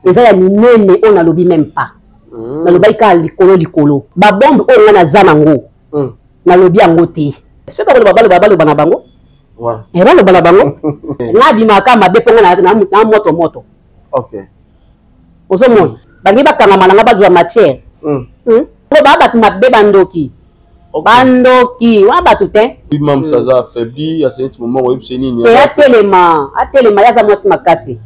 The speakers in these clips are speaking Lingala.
eza ya minene on a lobby même pas na lobai ka likolo ba bombe on na zanango na lobby yango te ce pas le babalo bana bango et ba le bana bango na bi maka mabe ponga na moto OK ozo mon bangi bakanga malanga bazwa matière ba batu mabe bandoki bandoki wa batu te même ça a affaibli à ce moment où c'est nini et atelema ya za mwasi makasi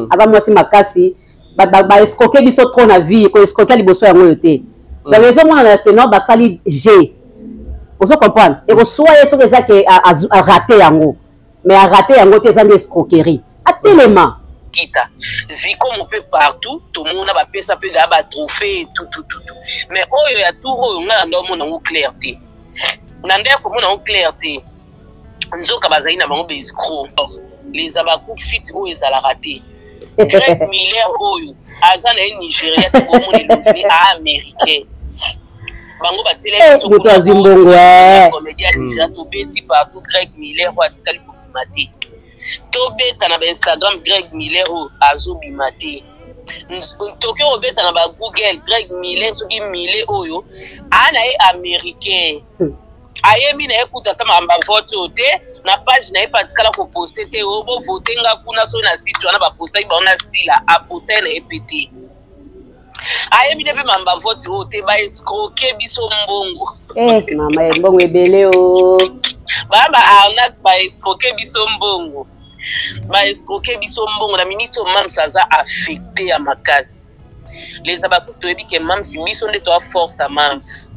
aza mwasi makasi ba escroquer biso trop na vie ko escroquer liboso yango yote donc les hommes na tenor ba sali G ozo comprendre et ko soit yeso que ça que a raté yango mais a raté yango te za escroquerie atelema kita ziko mo pe partout tout monde ba pesa pe ga ba trophée tout mais oyo ya tout oyo nga ndo mo na clarté na ndeko ko mo na clarté nzoka bazali na bango be escroc les abakou fit oyo ezala raté Greg Miller oyo azana Nigeria te ko mo le américain bango batile so ko zimbongo comédien Nigeria to beti partout Greg Miller wa tsali ko mati tobeta na Instagram Greg Miller o azobimate tokyo obeta na ba Google Greg Miller soki Miller oyo ana américain ayemi na ekuta kama amba vote ote na page na epatikala ko poster te obo vote nga kuna so na site wana ba poster ba ona sila a poster na EPT ayemi ne pe mamba vote ote ba escroquer biso mbongo mama mbongo ebele o baba ana ba escroquer biso mbongo na minute mam saza affecté à makasi les abakou to ebi ke mam si biso nde to a force à mams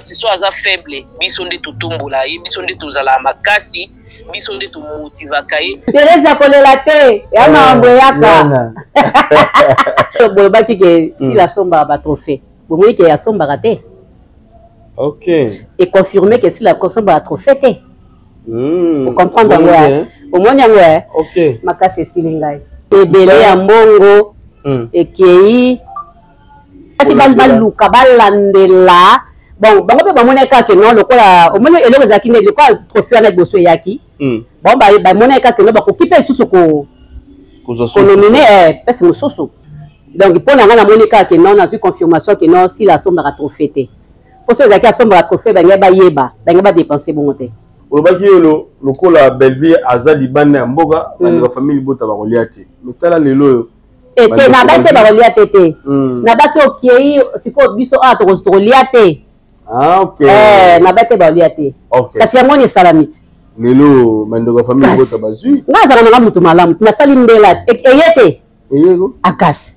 si so aza faible biso nde to tombola ye biso nde to zala makasi biso nde to motivaka ye Teresa kolela te ya mambo yaka bo baki ke si la somba ba trophée bo moi ke ya somba raté OK et confirmer que si la somba a trophée te vous comprendre ouais au moins ouais OK makasi silingai ebele ya mbongo ekei ati baluka balandela bon bango pe bamoneka ke non lokola omoni eloko zaki ne lokola trophée na boso yaki bon ba moneka ke no bakokipe susu ko nominer pese mususu donc pour na ngana moneka ke non na confirmation que non si la somme ra trophée te pour ceux zaki a somme ra trophée ba yeba ba dépenser bongo te olobaki yo lokola Belleville azali bana mboga na famille bota ba koliate metala lelo et na bate ba koliate te na bate okei siko biso to koliate OK na bate ba koliate OK kasi yango ni salamite lelo mandoko famille bota bazui nga zaka na mutu malamu na sali mbela eyete eyego akasi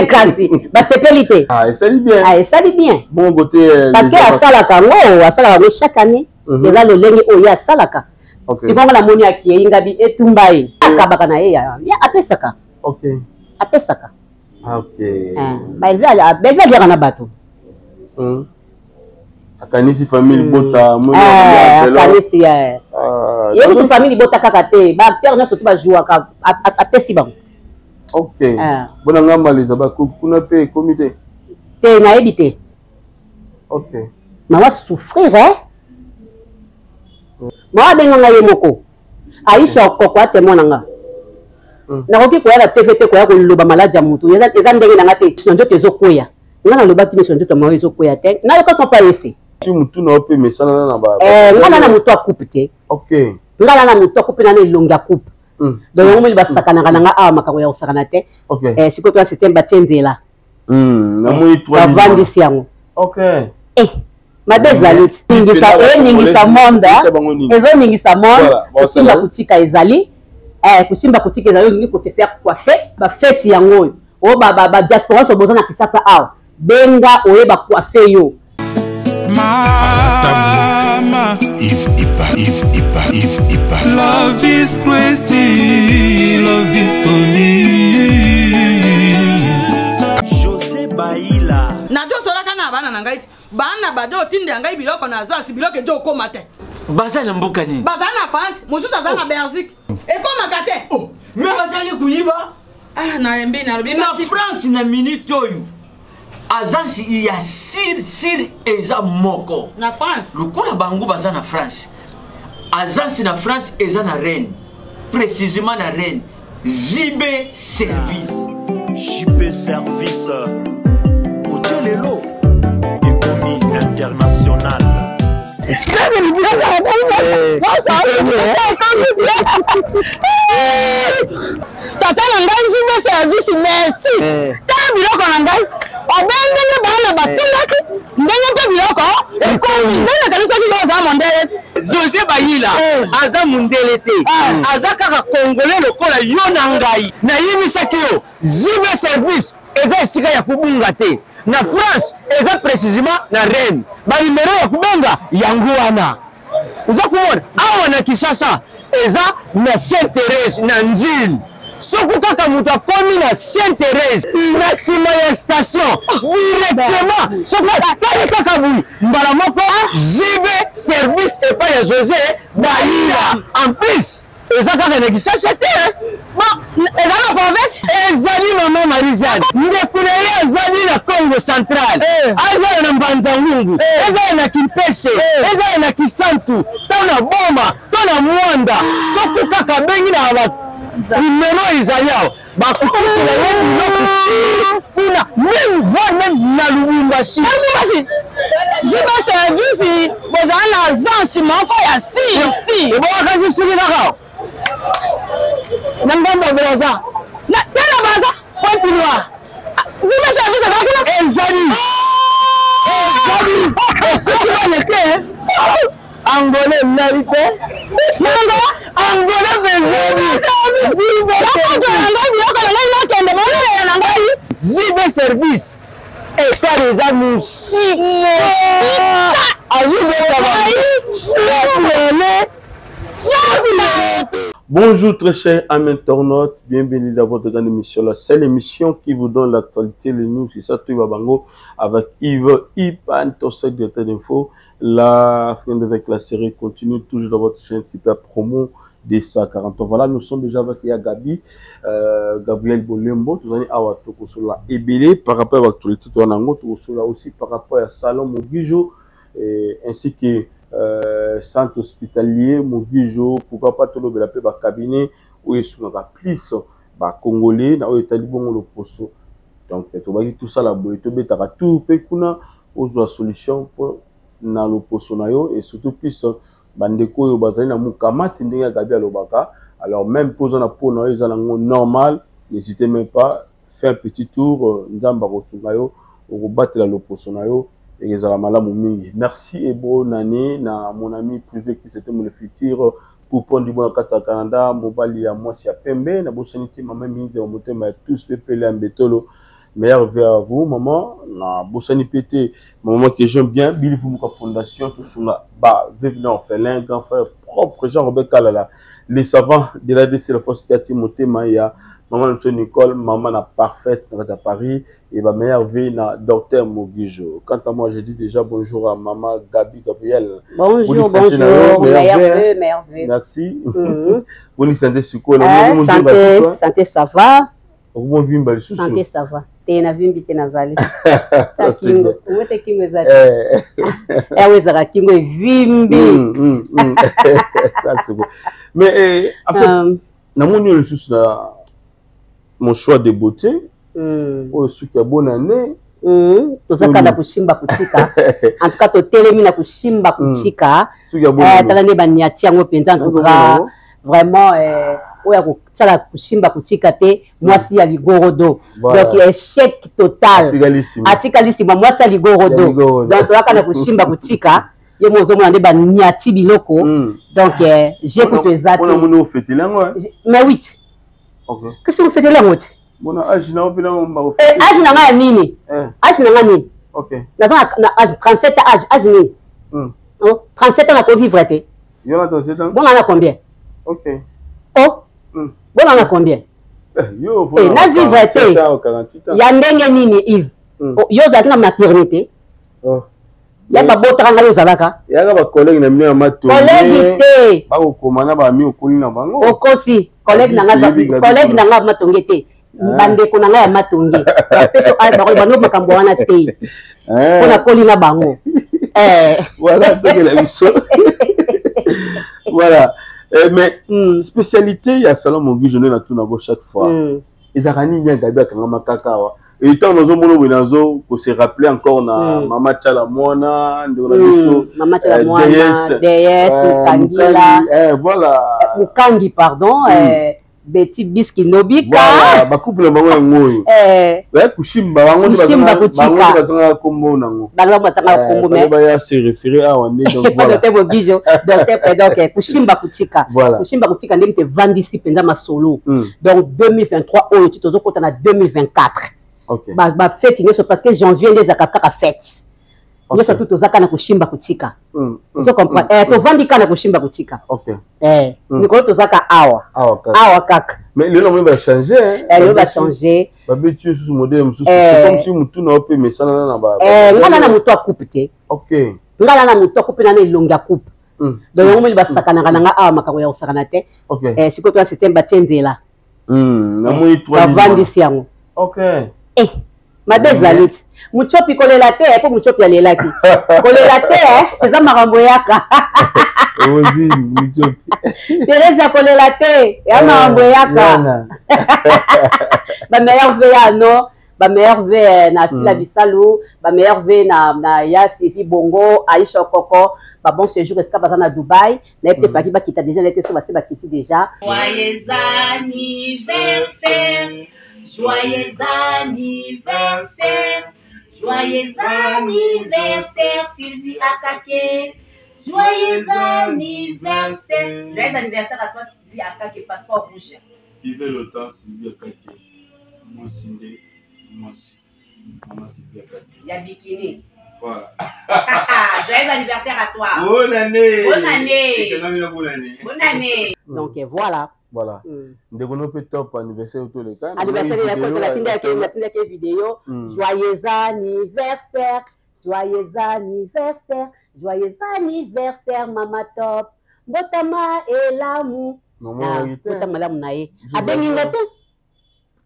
kasi basepeli te esali bien bon côté parce que asalaka ngo chaque année eza lolenge oyo asalaka sikongo na moni aki ngabi etumba ye akabaka na ye ya apesaka apesaka beza liaka na bato akanisi famille bota akanisi ye kutu famille bota kaka te baacteur nyonso to bajouaka apesi bango OK bona ngamba les abakou kuna pe comité te nayebi te OK mawa souffrir mawa benganga ye moko Aisha koko atemona nga nakoki koya na TV te koya koloba maladi ya mutu eza ndenge nanga te sonjo tezokoya nga nalobaki me sonjo tamawa ezokoya te nayoka topa yese si mutu na ope mesana na ba nga na mutu akupe te OK nga na mutu akupe na elongi akupe donc yango moni basakanaka nanga awa makambo ya kosakana te sikoyo toya système batie nzela bavandisi yango mabe ezali ningisa monda ezoningisa monde kosimba kutika ezali kusimba kutika ezali olingi kose faire coiffer bafeti yango oyo oyo badiaspora so boza na kisasa awa benga oyeba coiffe yo Mama, if love is crazy, love is for me. José Baila. Na jo soraka na bana na ngai. Bana bado tinde ngai biloko na zasi biloko ejo ko mate. Bazana mboka ni. Bazana France, mususu azana Belgique. Ekoma kate. Oh, mais bazali kuyiba. Na rembi na France na minute oyo. Agence il y a sir eza moko na France lokola bango baza na France agence na France eza na Rennes précisément na Rennes JB Service. JB Service. Otelelo. Économie internationale. Tata na ngai JB Service merci. Ta biloko na ngai. Obengene bana batindaki. Ndenge mpe biloko ekomi. Ndenge kanisa ki za mondele. José Bayila aza mundele te. Aza kaka congolais lokola yo na ngai. Na yimisaki yo JB Service eza esika ya kubunga te. Na France eza précisément na Rennes. Ba numéro ya kubenga yango wana. Uza kumona awa na Kinshasa eza na Sainte-Thérèse na Nzili. Soko kaka mutu akomi na Sainte-Thérèse na sima ya station directement soko kaka bui mbala moko JB Service epai ya José Bayila. En plus eza kaka na Kinshasa te eza na province ezali mama Marizane ndekuna ye ezali na Congo Central ezali na Mbanza-Ngungu ezali na Kimpese ezali na Kisantu to na Boma to na Mwanda soko kaka bengi na numéro Isaïa bakukula yo biloko kuna même voire même na Lubumbashi JB Service bozala na agence moko ya si ebokakazi soki kaka na ngambo braza na tena baza continue JB Service akakuna ezali soki baleke Angolais narite nanga Angolais JB Service et par les amis Bonjour très chers amis internautes, bienvenue dans votre grande émission. La seule émission qui vous donne l'actualité, les news, c'est ça, tout va bango avec Yves Ipan, ton secrétaire d'info. La fin avec la série continue toujours dans votre chaîne Super Promo des 140 ans. Voilà, nous sommes déjà avec Gabi, Gabriel Bolembo, tous les awa tokosola ebele par rapport à l'actualité de Wanango, tokosola aussi par rapport à Salon Mogijo ainsi que centre hospitalier Mogijo, pourquoi pas tout le paix cabinet où ils sont plus congolais na état libongo le poso. Donc tout ça la boîte betara tout pe kuna aux solutions pour na le poso na yo et surtout plus bandeko yo bazali na mukamati ndenge Gabi alobaka. Alors même posant la peau na yo normal, n'hésitez même pas faire un petit tour nzamba kosunga yo okobatela le poso na yo et ezala malamu mingi. Merci et bonne année na mon ami privé qui c'était mon futur pour prendre du bon kata Canada mobali ya moi ya pembe na bosanité maman minzi au motema tous les pelé en bétolo. Meilleur vers à vous, maman. Na Boussani Pété, maman que j'aime bien. Billy Fumuka Fondation, tout sur la vive orphelin, grand frère propre, Jean-Robert Kalala. Les savants de la DC, la force Kati Moté Maya, maman de Nicole, maman na parfaite, à Paris, et ma meilleure vie, na docteur Mogijo. Quant à moi, je dis déjà bonjour à maman Gabi Gabriel. Bonjour, bonjour, meilleur vœu. Merci. Bonne santé, santé, ça va. Santé, ça va. Tena vimbi tena zali. Kingo, umete kingo zali. Ewe zara kingo vimbi. Ça c'est bon. Mais en fait, na moni le sous na mon choix de beauté. Oh suka bonne année. Tozaka na kushimba kutika. En tout cas to telemi na kushimba kutika. Tala ne baniati yango penza en tout cas vraiment oya kosala kushimba kutika te mwasi ya ligorodo. Donc échec total atikalisima mwasi ya ligorodo. Donc toyaka na kushimba kutika ye mozomona nde baniati biloko. Donc j'ai écouté ça. Mais oui. Qu'est-ce que vous faites là? Bon âge na opina mba âge na nga nini? Âge na nga nini? OK. Na âge 37 âge nini? 37 ans na ko vivre te. Yo na 37 ans. Bon on a combien? OK. Oh. Bon on a combien? Yo faut na vivre te. Ya ndenge nini Yves? Yo za na maternité. Oh. Ya ba botranga yo zalaka. Ya ga ba collègue na mia mato. Collègue te. Ba ko komana ba mi okuli na bango. Okosi collègue na nga matonge te. Bandeko na nga ya matonge. Peso ay ba ko bano makambo wana te. Pona koli na bango. Voilà, la mission. Voilà. Mais spécialité, il y a Salon Mogi, je ne l'ai pas chaque fois. Ils ont ramené un gabi à Kangama Kakawa. Et tant nous avons pour se rappeler encore na Mama Chalamona, Mama Chalamona, DS, Mukangila, voilà. Mukangi, pardon, Betty Biski Nobika. Voilà, ba couple bango ngoi. Kushimba bango Kushimba kuchika. Bazanga kombo nango. Bazanga matanga kombo mais. Ba ya se référer à Wande donc voilà. Docteur Bogijo, donc Kushimba kuchika. Kushimba kuchika ndemte vandisi penza masolo. Donc 2023 oyo tutozo kota na 2024. OK. Ba fête nyoso parce que janvier les akaka fête. Nyoso tutozaka na kushimba kuchika. Vous comprenez? To vandika na kushimba kuchika. OK. Nikolo tozaka awa. Awa kaka. Mais le nom va changer hein. Le va changer. Ba bitu sous modèle c'est comme si mutu na ope mais ça na ba. Ngana na mutu akupe te. OK. Ngana na mutu akupe na elonga coupe. Donc on me ba sakana kana awa makako ya sakana te. OK. Siko to système ba tienzela. Na moi 3. Ba vandisi yango. OK. Mabezalit. Muchopi kolela te po muchopi alela ki. Kolela te eza makambo yaka. Ozi muchopi. Teresa kolela te ya makambo yaka. Ba meilleur ve ya no, ba meilleur ve na Sila Bisalou, ba meilleur ve na ya Sifi Bongo, Aisha Koko, ba bon séjour esca baza na Dubaï, na ete faki ba kita déjà na ete so ba se ba kiti déjà. Joyeux anniversaire. Joyeux anniversaire, joyeux anniversaire Sylvie Akake, joyeux anniversaire. Joyeux anniversaire à toi Sylvie Akake, passeport rouge. Vivez le temps Sylvie Akake. Moi Sylvie, moi Maman Sylvie Akake. Y'a bikini. Voilà. Joyeux anniversaire à toi. Bonne année. Bonne année. Bonne année. Bonne année. Donc voilà. Voilà. Ndeko peut top anniversaire autour le temps. Anniversaire la vidéo. Joyeux anniversaire. Joyeux anniversaire. Joyeux anniversaire Mama Top. Botama et l'amour. Botama l'amour nae. Abengi ngate.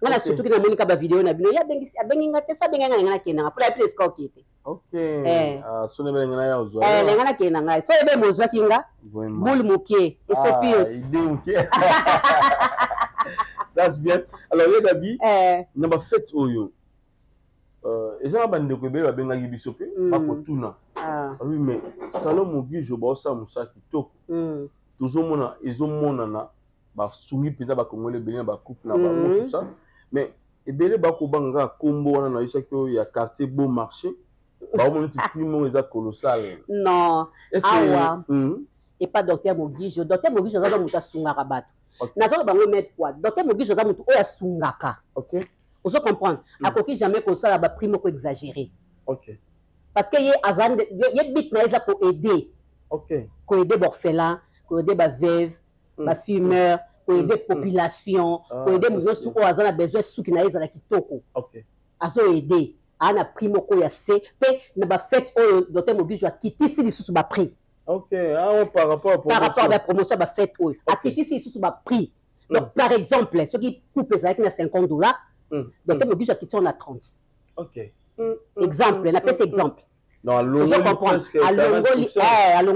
Ngana surtout kina monika ba vidéo na bino ya abengi ngate so benga ngana kena pour la place ko kete. OK. So ne ngana ya ozwa. Ngana kena ngai. So ebe mozwa kinga. Boule mokie et so piot. Idée mokie. Ça c'est bien. Alors les Gabi, na ba fête oyo. Eza ba ndeko be ba benga biso pe ba kotuna. Oui mais Salon Mogi jo ba osa musa kitoko. Tozomona ezomona na ba sungi penda ba kongole benya ba couple na ba tout ça. Mais ebele ba ko banga kombo wana na isa ko ya quartier Beau Marché. Ba mo nti primo eza colossal. Non. Awa. Et pas docteur Mogijo. Docteur Mogijo za muta sungaka bato. Nazo bango mettre fois. Docteur Mogijo za mutu oya sungaka. OK. Vous comprendre. Akoki jamais ko sala ba primo ko exagérer. OK. Parce que ye azan ye bit na eza ko aider. OK. Ko aider orphelin, ko aider ba veuve, ba fumeur, ko aider population, ko aider muso ko azana besoin suki na eza la kitoko. OK. Azo aider. Ana primo ko ya se pe na ba fête o docteur Mogijo akitisi lisusu ba prix. OK. Ah, par rapport à la promotion ba fête o. Akitisi lisusu ba prix. Donc par exemple, ceux qui coupent ça avec $50, docteur Mogijo akitisi on a 30. OK. Exemple, on appelle cet exemple. Non, alongo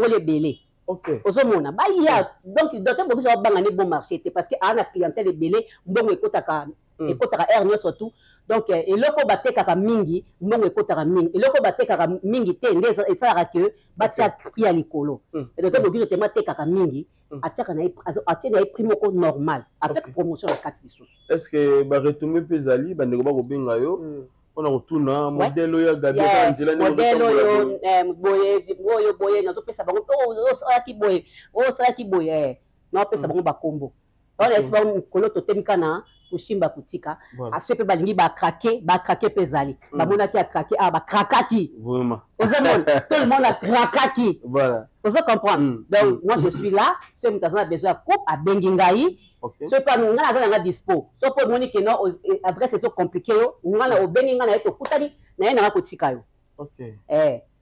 les belé. OK. Ozomona ba ya donc docteur Mogijo ba bangane bon marché parce que ana clientèle belé mbongo ekotaka R surtout. Donc eloko batekaka mingi mbongo ekotaka mingi eloko batekaka mingi te ndeza esalaka que batia prix ya likolo. Et docteur Mogijo tema tekaka mingi atiaka na atia na prix moko normal avec promotion à 4 sous. Est-ce que ba retomber pezali ba ndeko ba ko benga yo on a retourné modèle ya Gabi Angela ni modèle boye nazo pesa bango sala ki boye na pesa bango ba kombo on laisse ba kolo to temikana kushimba kutika asepe balingi ba craquer pezali ba mona ki a craquer ba craquaki vraiment tout le monde a craquaki voilà vous comprendre donc moi je suis là ce mutazana besoin coupe a bengingai. Ce pas nous ngana dispo so po moni que non adresse so compliqué yo ngana obengi ngana eto kutani na yena ko tika yo. OK.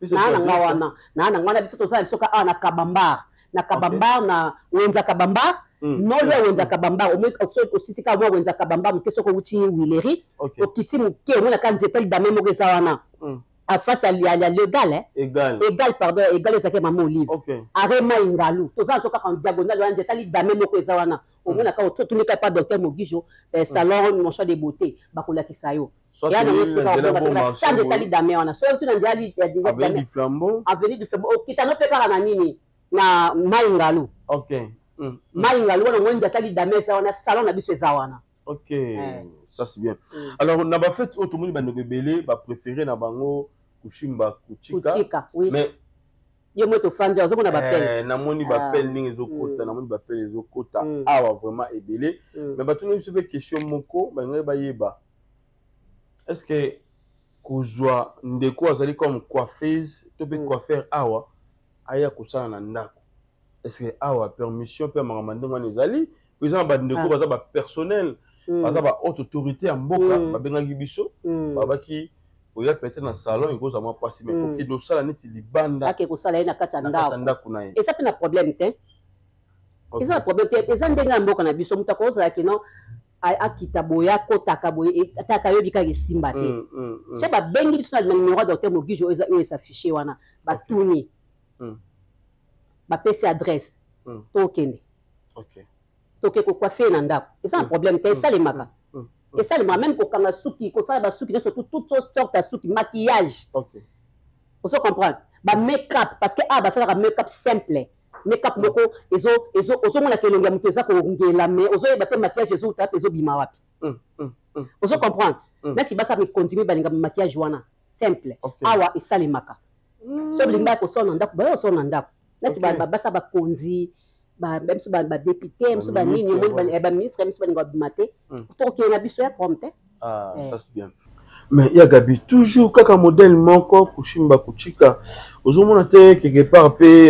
Na ngwana biso to sa biso ka na kabamba na wenza kabamba no le wenza kabamba o meko so sisika mo wenza kabamba mkeso ko uti wileri o kiti muke mo na kanze tel dame mo geza wana à face à l'égal, hein. Égal, pardon, égal, c'est que maman Olive. Ok. Arema Ingalou. Tout ça, en diagonale, on a dit damé moko ezawana. Au moins, tout n'est pas docteur Mogijo, salon, mon choix de beauté, bakola kisayo. Soit Et alors, tu ça de tali damé, on a soit tu n'as dit avenue du Flambeau. Avenue du Flambeau. Qui t'a not fait par nini na Maingalou. Ok. Maingalou, on a tali damé, ça on a salon, on a vu ce zawana. Ok. Ça c'est bien. Alors, on a fait autre monde, on a rebellé, va préférer na bango Kushimba Kuchika. Oui. Mais yo moto fandi ozo mona bapel na moni bapel ningi ezokota na moni bapel ezokota awa vraiment ebelé mais batuna biso pe question moko bangai bayeba est-ce que kozwa ndeko azali comme coiffeuse to pe coiffeur awa aya kosala na ndako est-ce que awa permission pe makamande ngwana ezali pesa ba ndeko baza ba personnel baza ba haute autorité ya mboka babengaki biso babaki oya peut-être dans salon il cause à moi passer mais pour que do sala neti libanda ake ko sala ina kata ndako na ye et ça pe na problème te et ça problème te et ça ndenga mboka na biso mutako ozala kino akita boya kotaka boye ataka yo bika simba te c'est ba bengi biso na numéro docteur Mogijo eza affiché wana ba tuni ba PC adresse to kende OK to ke ko coiffer na ndako et ça un problème te ça les maka. Et ça, même pour quand souki, quand ça va souki, surtout toutes sortes de souki, maquillage. Ok. Vous comprenez? Bah make-up, parce que bah ça va make-up simple. Make-up moko, ils ont mon accueil longue muteza ko ngela mais ils ont battu maquillage ils ont tapé ils ont bima wapi. Vous comprenez? Mais si bah ça me continue bah les maquillage wana simple. Awa et ça les maka. So blinga ko son ndako, bah son ndako. Là tu bah ça va konzi. Même si ba député même si ba nini ba ministre même si ba ngabimate to ke na biso ya prompte ça c'est bien mais ya Gabi toujours kaka modèle moko Kushimba Kuchika ozomona te quelque part pe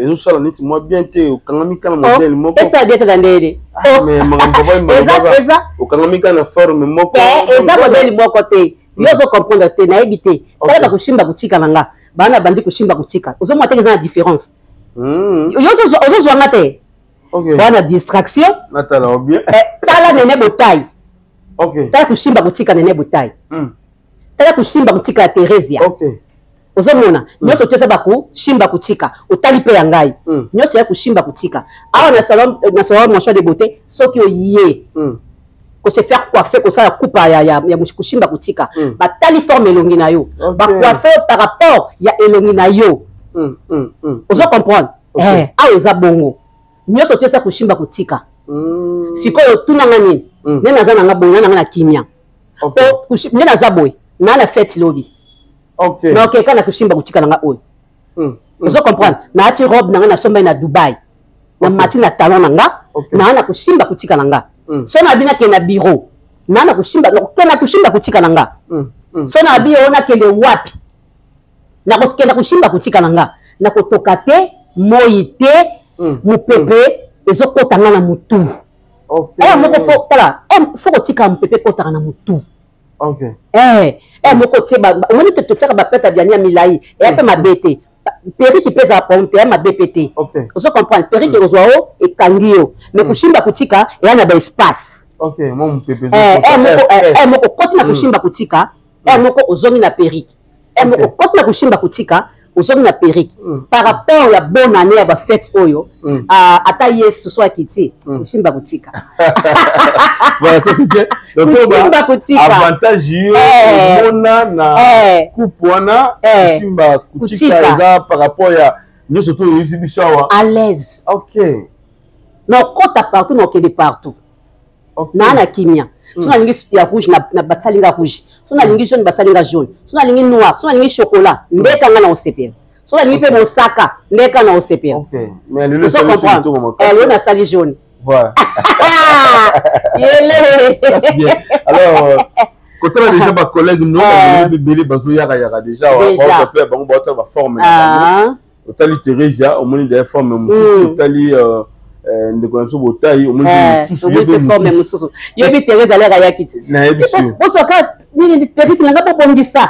ezo sala neti moi bien te okangami kana modèle moko ça bien dans ndede mais makambo eza okangami kana forme moko eza modèle moko te yozo comprendre te na ebité kala Kushimba Kuchika nanga bana bandi Kushimba Kuchika ozomona te eza différence ozo zwanga te bana distraction natala bien tala nene botai tala Kushimba Kuchika nene botai tala Kushimba Kuchika Teresia ozomona nyoso tete baku Shimba Kuchika otali pe ya ngai nyoso ya Kushimba Kuchika awa na salon mon choix de beauté soki oyiye ko se faire coiffer ko ça coupe ya Kushimba Kuchika ba tali forme elongi na yo ba coiffer par rapport ya elongi na yo ozo comprendre awa eza bongo nyoso tete Kushimba Kuchika sikoyo tunanga nini nena za nanga bonga nanga na kimia nena za boy na la fête lobby donc kana Kushimba Kuchika nanga oyo ozo comprendre na ati robe nanga na somba na Dubai na mati na talon nanga na Kushimba Kuchika nanga so na bina ke na bureau na Kushimba Kuchika nanga so na bi ona ke le wapi na koskenda Kushimba Kuchika nanga na kotoka te moi te mupepe ezokota nga na mutu moko fo tala fo kotika mupepe kota na mutu moko te omoni te totiaka bapeta biani ya milai eya mpe mabete periki mpe eza pompe eya mabepete ozo comprendre periki ekozwa o ekangi yo mais Kushimba Kuchika eya na baespace moko koti na Kushimba Kuchika moko ozongi na periki moko koti na Kushimba Kuchika ozongi na periki par rapport ya bonne année ya ba fête oyo ata yesu so akiti Kushimba Kuchika voilà ça c'est bien donc Kushimba Kuchika avantage yo mona na coupe wana Kushimba Kuchika eza par rapport ya nous surtout ici bisawa à l'aise non kota partout non kede partout na kimia so na lingi ya rouge na batsalinga rouge so na lingi jaune batsalinga jaune so na lingi noir so na lingi chocolat ndeka nga na osepela so na lingi pe mosaka ndeka na osepela mais le c'est tout moment elle na sali jaune voilà ça c'est bien alors quand on a déjà ba collègue non bébé bazo yaka déjà on peut bango ba ba forme na otali Teresia au moins des formes mususu otali ndeko botai au moins mususu yebi Teresa la ya kiti na yebi sûr bosoka nini petite nga po bongisa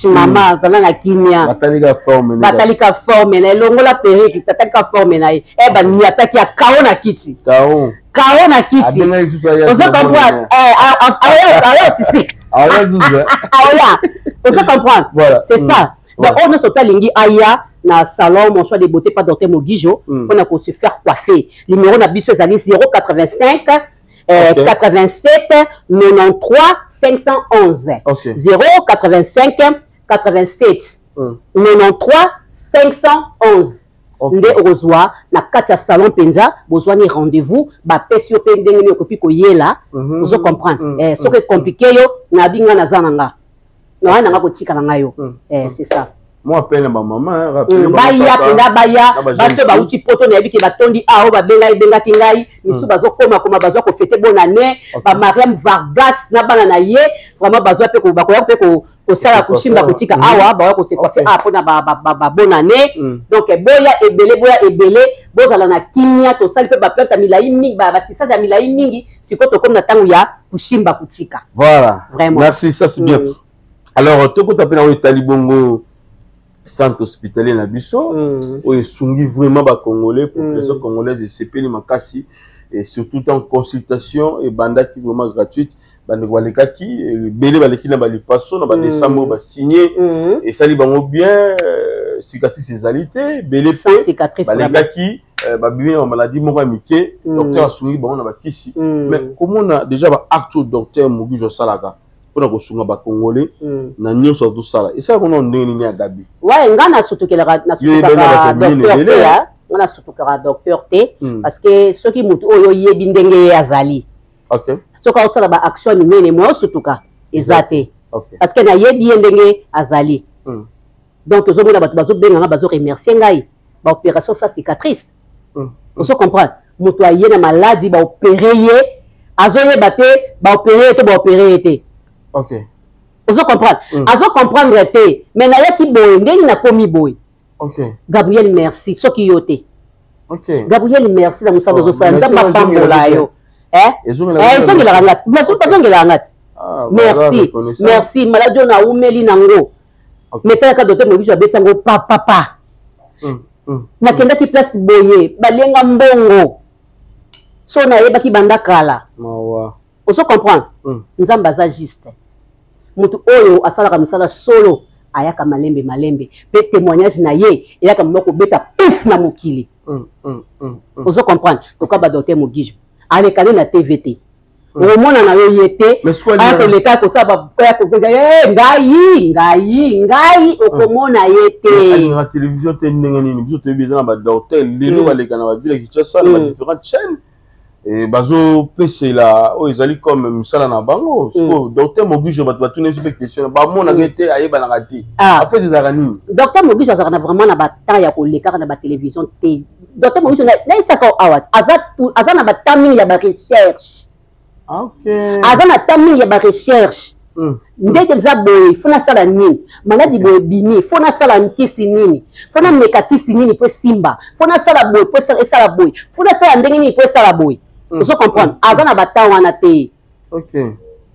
mama zala na kimia batalika forme na elongola periki tatalika forme na ye ba ni ataki ya kao na kiti kao na kiti ozo comprendre aya tisi aya Faut ça comprendre. Voilà. C'est ça. Donc, on a sauté lingi aya na salon mon choix de beauté pas docteur Mogijo. On a pour se faire coiffer. Numéro na biso ezali 085 87 93 511. 085 87 93 511. Nde ozwa na kati ya salon penza bozwa ni rendez-vous ba pesio pe ndenge ni okopi koyela ozo comprendre ce qui est compliqué yo na binga na zananga na nga ko tika na ngayo c'est ça moi appelle ma maman rappeler baya penda baya baso ba uti poto na yebiki batondi aho ba benga kingai misu bazo koma bazo ko fêter bonne année ba Mariam Vargas na bana na ye vraiment bazo pe ko bakoya pe ko sala kushimba kutika awa ba ko se coiffer pona ba bonne année donc boya ebele bozala na kimia to sali pe ba plata milai mingi ba tissage ya milai mingi sikoto comme na tangu ya kushimba kutika. Voilà, vraiment merci, ça c'est bien. Alors tout quand appelle en Italie bongo centre hospitalier na biso où sungi vraiment ba congolais population congolaise et CPL makasi et surtout en consultation et banda qui vraiment gratuite bande waleka qui belé baleki na bali passo na ba décembre ba signer et ça li bango bien cicatrice égalité belé pe baleka qui ba bimi na maladie moko amike docteur asungi bango na ba kisi mais comment on a déjà ba acte docteur Mogijo Salaka pour ko sunga ba congolais na nyonso tout ça et ça qu'on ndeni ni agabi ouais ngana sutukela docteur on a sutukela docteur T parce que ceux qui mutu oyo yebi ndenge azali OK soka osala ba action minene mo sutuka ezate parce que na yebi ndenge azali donc ozo mona bato bazo benga bazo remercier ngai ba opération sa cicatrice on se comprend mutu aye na maladie ba opérer ye azo yeba te ba opérer te ba opérer te. OK. Ozo comprendre. Azo comprendre te. Mais na yaki boy, ndeni na komi boy. OK. Gabriel merci, soki yote. OK. Gabriel merci na musaba zo sa nzamba pambola yo. Ezo ngela ngati. Bazo ngela ngati. Merci. Merci, maladi na umeli nango. Meta ka docteur Mogijo abetango papa. Na kenda ki place boye, balenga mbongo. So na yeba ki banda kala. Mawa. Ozo comprendre. Nzamba za juste. Mutu oyo asalaka misala solo ayaka malembe pe témoignage na ye ayaka moko beta pif na mokili ozo comprendre toka ba docteur Mogijo alekane na TVT omona na yo yete ayaka leka ko saba ko ngai okomona yete na télévision te ndenge nini biso te bizana ba docteur lelo baleka na ba ville qui ça na différentes chaînes et bazo PC là oh ils allaient comme misala na bango docteur Mogijo ba tourner sur question ba mona ngete ayeba na ngati en fait des arani docteur Mogijo azana vraiment na ba temps ya koleka na ba télévision te docteur Mogijo na isaka awat azana ba temps ya ba recherche OK azana temps ya ba recherche ndeke za boy fona sala nini maladi boy bini fona sala nkisi nini fona meka kisi nini po simba fona sala boy po sala boy fona sala ndenge nini po sala boy ozo comprendre azana bata wana te OK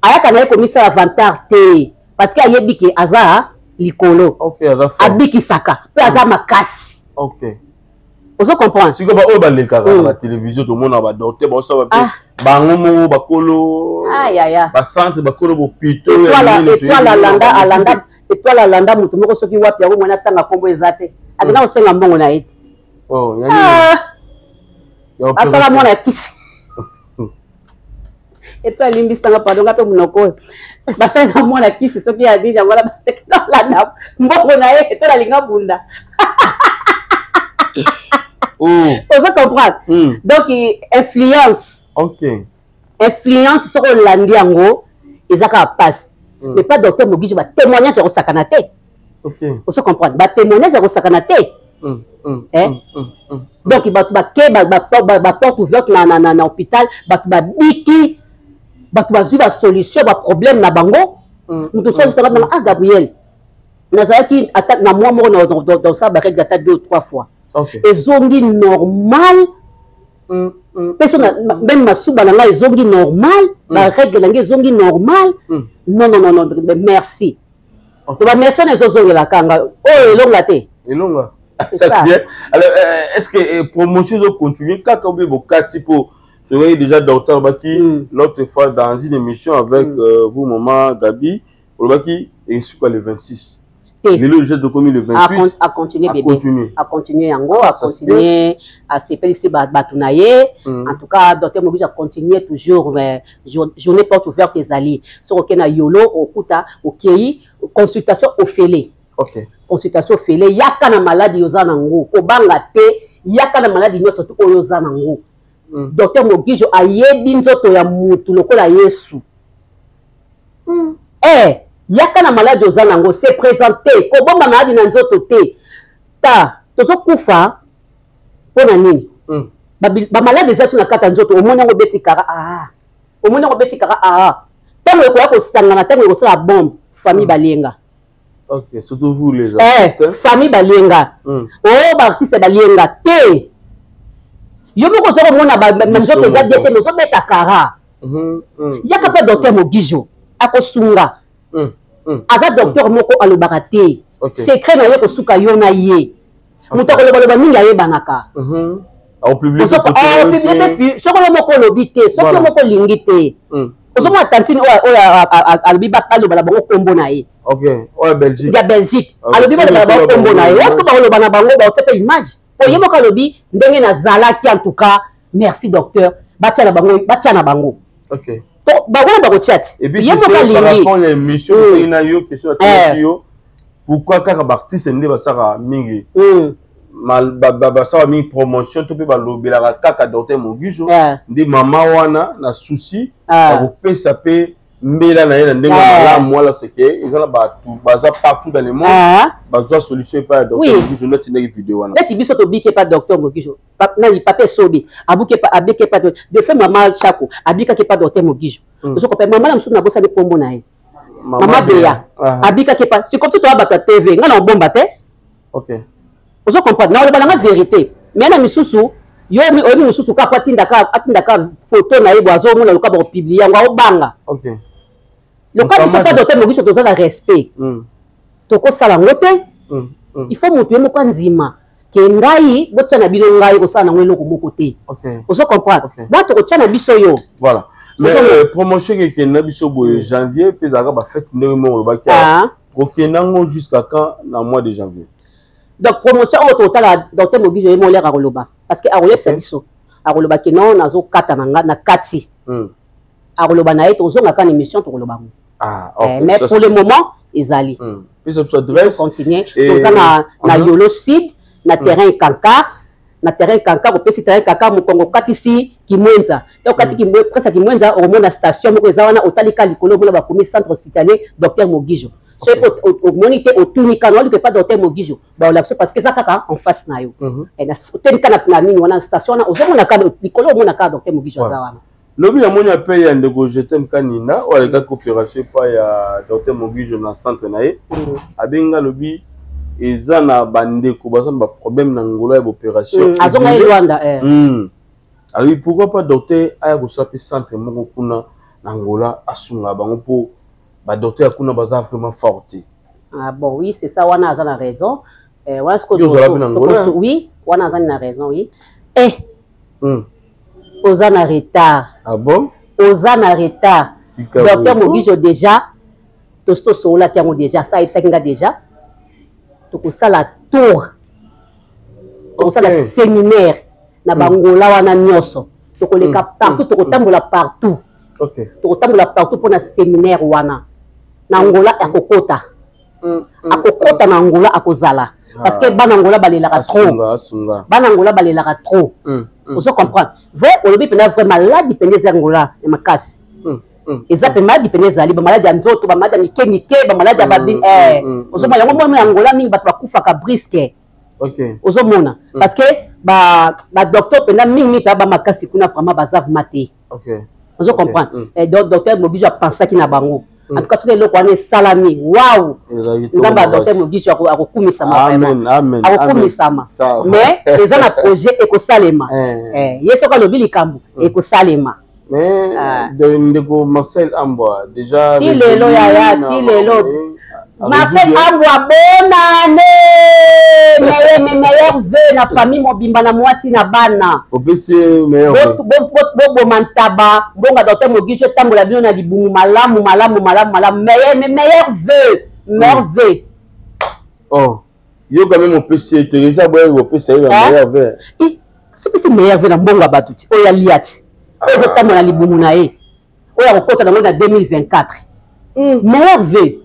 ayaka na ko misa avantage te parce que ayebi ke aza likolo OK aza abiki saka pe aza makasi OK ozo comprendre siko ba o ba leka na télévision to mona ba docteur ba so ba bango mo bakolo ba centre bakolo bo pito etwala landa mutu moko soki wapi yango mwana tanga kombo ezate akina osenga mbongo na ye asala mwana kisi eto alimbisanga pardon ngape munoko basala mwana kisi soki ya dija wala landa mbongo na ye eto linga bunda ozo comprendre donc influence OK influence sur l'andi yango ezaka passe mais pas docteur Mogijo ba témoignage ya kosakana te OK on se comprendre ba témoignage ya kosakana te donc batu ba ke ba porte ouverte na hôpital batu ba biki batu ba zuba solution ba problème na bango mutu so ça va Gabriel nazaki attaque na moi moko dans ça ba règle attaque 2 ou 3 fois ezongi normal personne même masuba na ngai ezongi normal ba règle na ngai ezongi normal non merci to ba merci na ezongela kanga oh elonga te elonga ça c'est bien alors est-ce que promotion zo continuer kaka obi bokati pour tu vois déjà docteur Baki l'autre fois dans une émission avec vous maman Gabi Olobaki et c'est quoi le 26. Le jet de commis le 28 à continuer bébé à continuer yango à continuer à s'épélisser batunaye en tout cas docteur Mogijo a continué toujours journée porte ouverte des alliés sur aucun yolo okuta okei consultation au félé consultation au félé yaka na maladie yozana ngo obanga te yaka na maladie nyoso to yozana ngo docteur Mogijo ayebi nzoto ya mutu lokola Yesu yaka na malade ozanango se présenter ko bomba malade na nzoto te ta tozo kufa pona nini ba malade za tuna kata nzoto omona ngo betikara omona ngo betikara tango ko yako sangana tango ko sala bombe famille balenga surtout vous les artistes famille balenga ba artiste balenga te yo moko zo mona ba nzoto za biete no zo betakara yaka pa docteur Mogijo akosunga aza docteur moko alobaka te secret na ye kosuka yo na ye moto akoloba mingi ayebanaka soko yo moko olobi te soko yo moko olingi te ozomona tantine oyo alobi baloba na bango kombo na ye ya Belgique alobi baloba na bango kombo na ye waske bakoloba na bango baote mpe image po ye moko alobi ndenge nazalaki en tout cas merci docteur batya na bango bakona bakotia te ye moko alingi pourquoi kaka baartiste nde basaka mingi basaka mingi promotion to mpe balobelaka kaka docteur Mogijo nde mama wana na souci akopesa mpe mbela na ye na ndenge malamu wala seke ezala bato baza partout dans le monde bazwa solution epai ya docteur Mogijo neti ndenge video wana neti biso tobike pa docteur Mogijo nani pape sobi abike pa de fait mama Chako abikaki pa docteur Mogijo ozokope mama na mosusu nabosani kombo na ye mama Beya abikaki pa c'est comme tout toya bato ya TV nga na obomba te ozokomprendre na oloba nanga vérité mais na misusu yo oyebi mosusu kaka atindaka photo na ye bo azomona loka bakopiblie yango aobanga loka biso mpa docteur Mogijo toza na respect tokosala yango te il faut moto ye moko andima ke ngai botia na bino ngai kosala nango eloko moko te ozokomprendre bato kotia na biso yo voilà mais promotion kekende na biso boye janvier mpe ezalaka bafete ndenge moko olobaki kokende yango jusqu'à quand na mois de janvier donc promotion oyo totala docteur Mogijo ye molere akoloba parce que akoyebisa biso akoloba ke non nazokata na kati akoloba na ye tozongaka na émission tokoloba ngo mais pour le moment ezali continuer toza na yolo sud na terrain kanka kopesi terrain kanka mokongo katisi kimwenza okati presa kimwenza omona station moko eza wana otalika likolo omona bakomi centre hospitalier docteur Mogijo so omoni te otunika na olike pa docteur Mogijo baolakso parce que eza kaka en face na yo otenika na nini wana station wana ozomonaka likolo omonaka docteur Mogijo aza wana lobi na moni ape ya ndeko jetem kanina oyo alekaki opération pa ya docteur Mogijo na centre na ye abenga lobi eza na bandeko baza na baproblème na ngolo ya baopération azonga ye Rwanda oui pourquoi pas docteur aya kosala mpe centre moko kuna na Angola asunga bango mpo badocteur ya kuna baza vraiment forte bon oui c'est ça wana aza na raison wana oui wana aza na raison oui oza na retard oza na retard docteur Mogijo déjà tosolaki yango déjà ça ayebisaki nga déjà tokosala tour tokosala séminaire na bangola wana nyonso tokoleka partout tokotambola partout mpona séminaire wana na Angola akokota na Angola akozala parce que bana Angola balelaka trop ozo comprendre vrai olobi pena vraiment maladi pena za Angola ya makasi eza pe maladi pena ezali ba maladi ya nzoto ba maladi ya mike ba maladi ya babi ozomona yango mwana Angola mingi bato bakufaka briske ozomona parce que ba docteur pena mingi pa ba makasi kuna vraiment baza mate ozo comprendre docteur Mogijo pensaki na bango en tout cas soki eloko wana esalami waouh nzambe docteur Mogijo akokumisama vraiment akokumisama mais eza na projet ekosalema ye soki alobi likambo ekosalema mais ndeko Marcel Ambwa déjà ti lelo yaya ti lelo Marcel Ambwa bonne année. Meilleur vœu na famille mobimba na mwasi na bana. Opesi meilleur. Bo mantaba, bonga docteur Mogisho tambola bino na libumu malamu. Meilleur vœu. Meilleur vœu. Oh. Yo quand même opesi Teresa boye opesi meilleur vœu. C'est meilleur vœu na mbonga batuti. Oya liati. Oya tambola libumu na ye. Oya kokota na 2024. Meilleur vœu.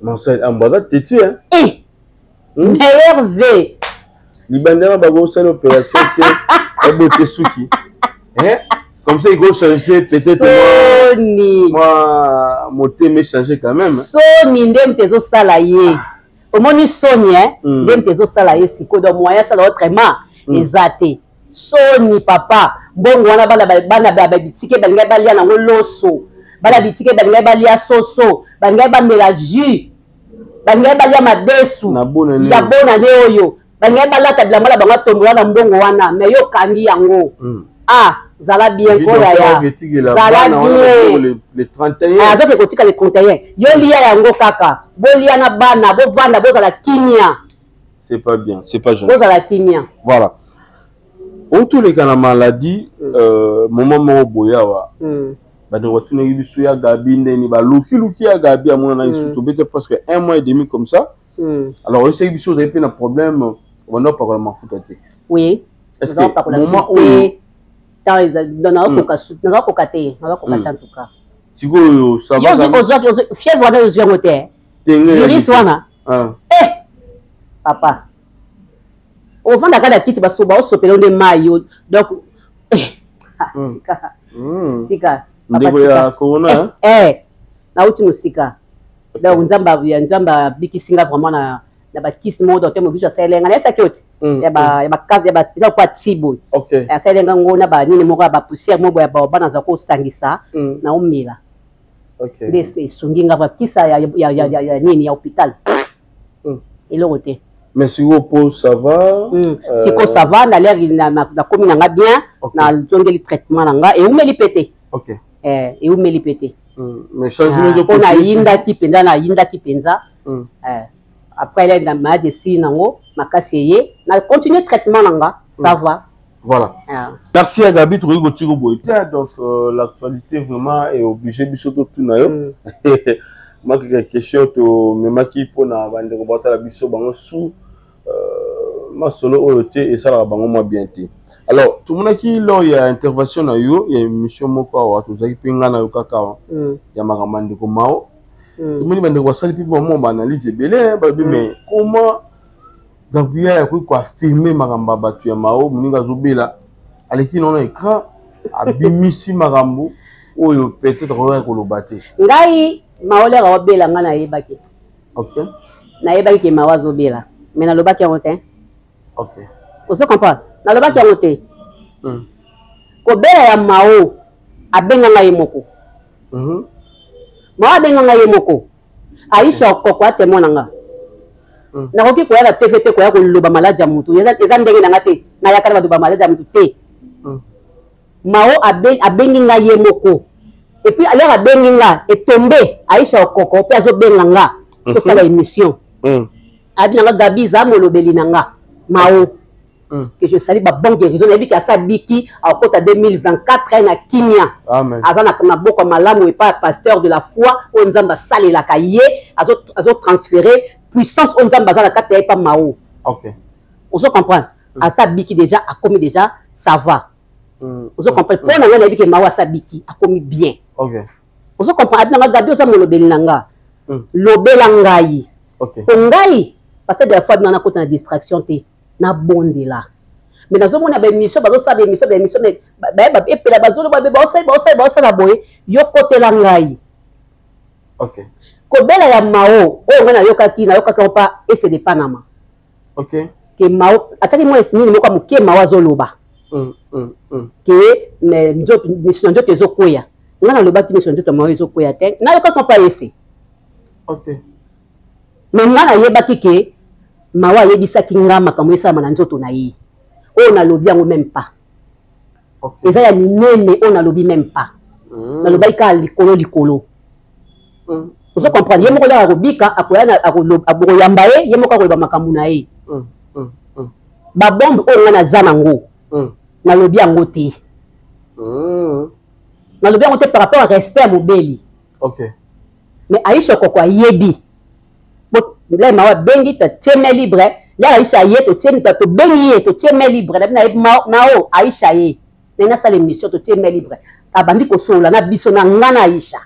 Marcel Ambwa t'es-tu hein? Meilleur vœu. Libandera bago c'est l'opération que ebote souki. Hein? Comme ça il faut changer peut-être moi mon thème est changé quand même. Soni ndem tezo salaye. Omoni Soni hein? Ndem tezo salaye siko do moyen ça autrement ezate. Soni papa bongo wana bana bitike balinga balia na loso. Bala bitike balinga balia soso, balinga ba mélange. Balinga balia madesu. Ya bona ne oyo. Balinga balata bilamba la bango tombola na mbongo wana, mais yo kangi yango. Zala bien ko ya. Zala bien le 31. Azoke kotika le 31. Yo lia yango kaka. Bo lia na bana, bo vanda bo zala kimia. C'est pas bien, c'est pas gentil. Bo zala kimia. Voilà. Autour les kana maladie moment mo boyawa. Bade watune bisu ya gabi ndeni ba luki ya gabi amona na isusu peut-être presque 1 mois et demi comme ça. Alors essaye bisu vous avez un problème on n'a pas vraiment foutu. Oui. Est-ce que moment où dans les donneurs pour cater, en tout cas. Si vous ça va. Yo fier voir les yeux moteur. Iris wana. Papa. Au fond d'accord la petite ba soba o sopelo de mayo. Donc tika. Ndeko ya corona na uti musika. Donc nzamba bikisinga vraiment na ba kiss mode docteur Mogisho salenga na esa kyoti. Ya ba kazi ya ba za kwa tibo. OK. Ya salenga ngona ba nini moko ba poussière moko ya ba bana za ko sangisa na umila. OK. Ndese sunginga ba kisa ya nini ya hôpital. Elorote. Mais si vous pose ça va. Si ça va na l'air na komi na bien na zongeli traitement nanga et umeli pété. OK. Et umeli pété. Mais changement de on a yinda ki penza. Après elle a maladie si nango makaseye na continuer traitement nanga ça va. Voilà. Merci à Gabi Touri Gotiro Boïta. Donc l'actualité vraiment est obligée de tout na yo. Moi quelques questions to mema ki pona bande ko bota la biso bango sous ma solo OT et ça la bango moi bien té. Alors tout le monde qui là il y a intervention na yo, il y a émission moko wa to zaki pinga na yo kaka. Ya makamande ko mao. Tout le monde bande ko sali pipo mo analyse belé mais comment Gabriel a quoi filmer makamba batu ya mao muninga zobela aleki non écran abimisi makambo oyo peut-être ko lo baté. Ngai maole ga obela nga na yebaki. OK. Na yebaki ke mawazo bela. Mais na lobaki yango te. OK. Vous comprenez? Na lobaki yango te. Ko bela ya mao abenga nga yemoko. Mao abenga nga yemoko. Aisha okoko atemona nga. Na koki ko ya TVT ko ya ko loba maladi ya mutu. Eza ndenge na nga te. Na ya kana ba maladi ya mutu te. Mao abengi nga yemoko. Et puis alors à Beninga est tombé Aïcha Okoko puis azo Benanga pour ça la émission. Abinanga Gabi za molobeli nanga Mao que je salue ba bonne guérison et que ça biki à côté 2024 na Kenya. Amen. Azana kama boko malamu et pas pasteur de la foi on nzamba sale la kaye azo transférer puissance on nzamba za la kata pas Mao. OK. On se comprend. À ça biki déjà a commis déjà ça va. On se comprend. Pour na na biki Mao ça biki a commis bien. OK. On se comprend. Abinanga Gabi za molobeli nanga. Lobela ngai. OK. Ngai parce que des fois na côté na distraction té na bonde là. Mais dans mona ba émission bazo sa ba émission mais ba epela bazolo ba sa la boye yo côté la ngai. OK. Ko bela ya Mao o ngana yokaki pa et c'est de Panama. OK. Que Mao ataki mo ni moko muke Mao azoloba. Que mais njoto ezokoya. Ngana loba ki mission njoto Mao ezokoya te. Na yokaka pa ese. OK. Mais ngana yebaki ke Mao ayebisaki ngama kamwe sama na njoto na yi. On a lobby yango même pas. OK. Eza ya minene on a lobby même pas. Na loba ka likolo. Vous comprenez? Yemo kola robika akoya akoyamba ye yemo kola makambu na ye. Ba bombe o ngana zanango. Na lobi yango te. Na lobi yango te par rapport à respect à Mobeli. OK. Mais Aïcha kokwa yebi. Bo là ma bengi ta teme libre. Là Aïcha ye to teme ta to bengi ye to teme libre. Na o Aïcha ye. Na sala émission to teme libre. Abandi ko sola na biso na ngana Aïcha.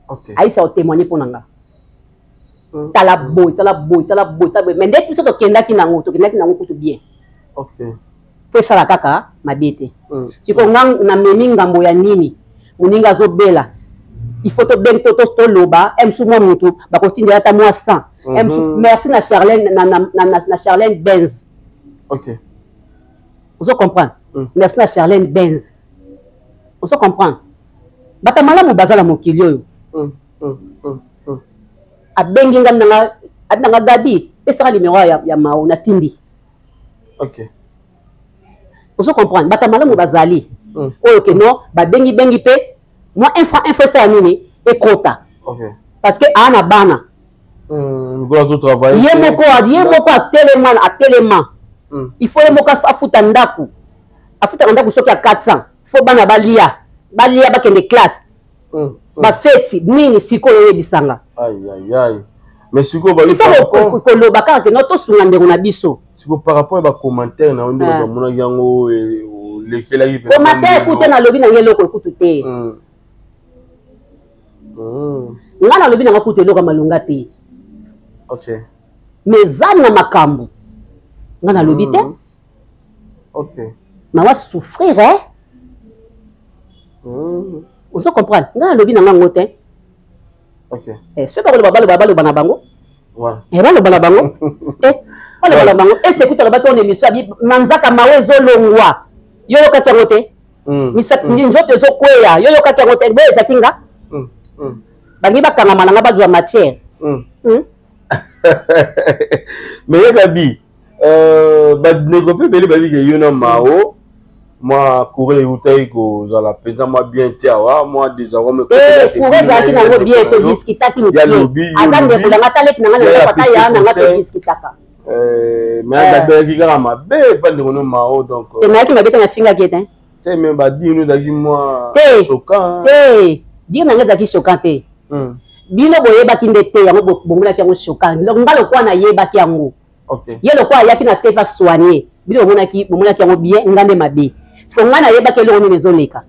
OK. Aïcha o témoigner pour nanga. Tala boy. Mais dès que to kenda ki nango kutu bien. OK. Pe sala kaka mabete. Siko ngang na memi ngambo ya nini. Muninga zo bela. Il faut te bien to loba, sous mon mutu, ba continuer à moi 100. Merci na Charlène na Charlène Benz. OK. Vous comprenez? Merci na Charlène Benz. Vous comprenez? Bata malamu bazala mokilio yo. Abengi ngam na gabi, pesa numéro ya mao na tindi. OK. Vous comprenez? Bata malamu bazali. Oyo ke no, ba bengi pe. Moi, info ça nini et quota. OK. Parce que ana bana. Voilà tout travail. Yemoko a tellement. Il faut yemoko afuta ndaku. Afuta ndaku soki ya 400. Il faut bana balia ba kende classe. Ba feti nini siko yebisanga. Aïe. Mais siko ba il faut ko lo bakaka ke no to sunga ndeko na biso. Siko par rapport ba commentaire na ondo ba mona yango lekela yi. Commentaire écoute na lobi na yeloko écoute te. Ngana lobi na kutu eloko malunga te. OK. Mais zana makambu. Ngana lobi te. OK. Ma wa souffrir Vous comprenez? Ngana lobi na ngango te. OK. Ce pas le babalo bana bango. Ouais. Ba le bana bango. Ba le bana bango. Et écoute ba ton émission abi manzaka mawe zolongwa. Yo yoka ngote. Misa njote zo kweya. Yo yoka ngote be zakinga. Bangi bakanga malanga bazwa matière. Mais Gabi ba négoper beli ba bi yo na mao moi courir utai ko za la penza moi bien tiawa moi des arômes courir za kina ngo bien to diskitaki ni azande kulanga talek na ngana pata ya na ngato diskitaka mais Gabi ki kala mabe pa ndeko no mao donc te na ki mabeta na finga kete te même ba di nous daki moi choquant di na ngaza ki choquant te bino boyeba kinde te yango bongola yango choquant ngalo kwa na yeba ki yango OK yelo kwa yaki na tefa soigner bino bongola ki yango bien ngande mabe siko ngana yeba ke lo ni zoleka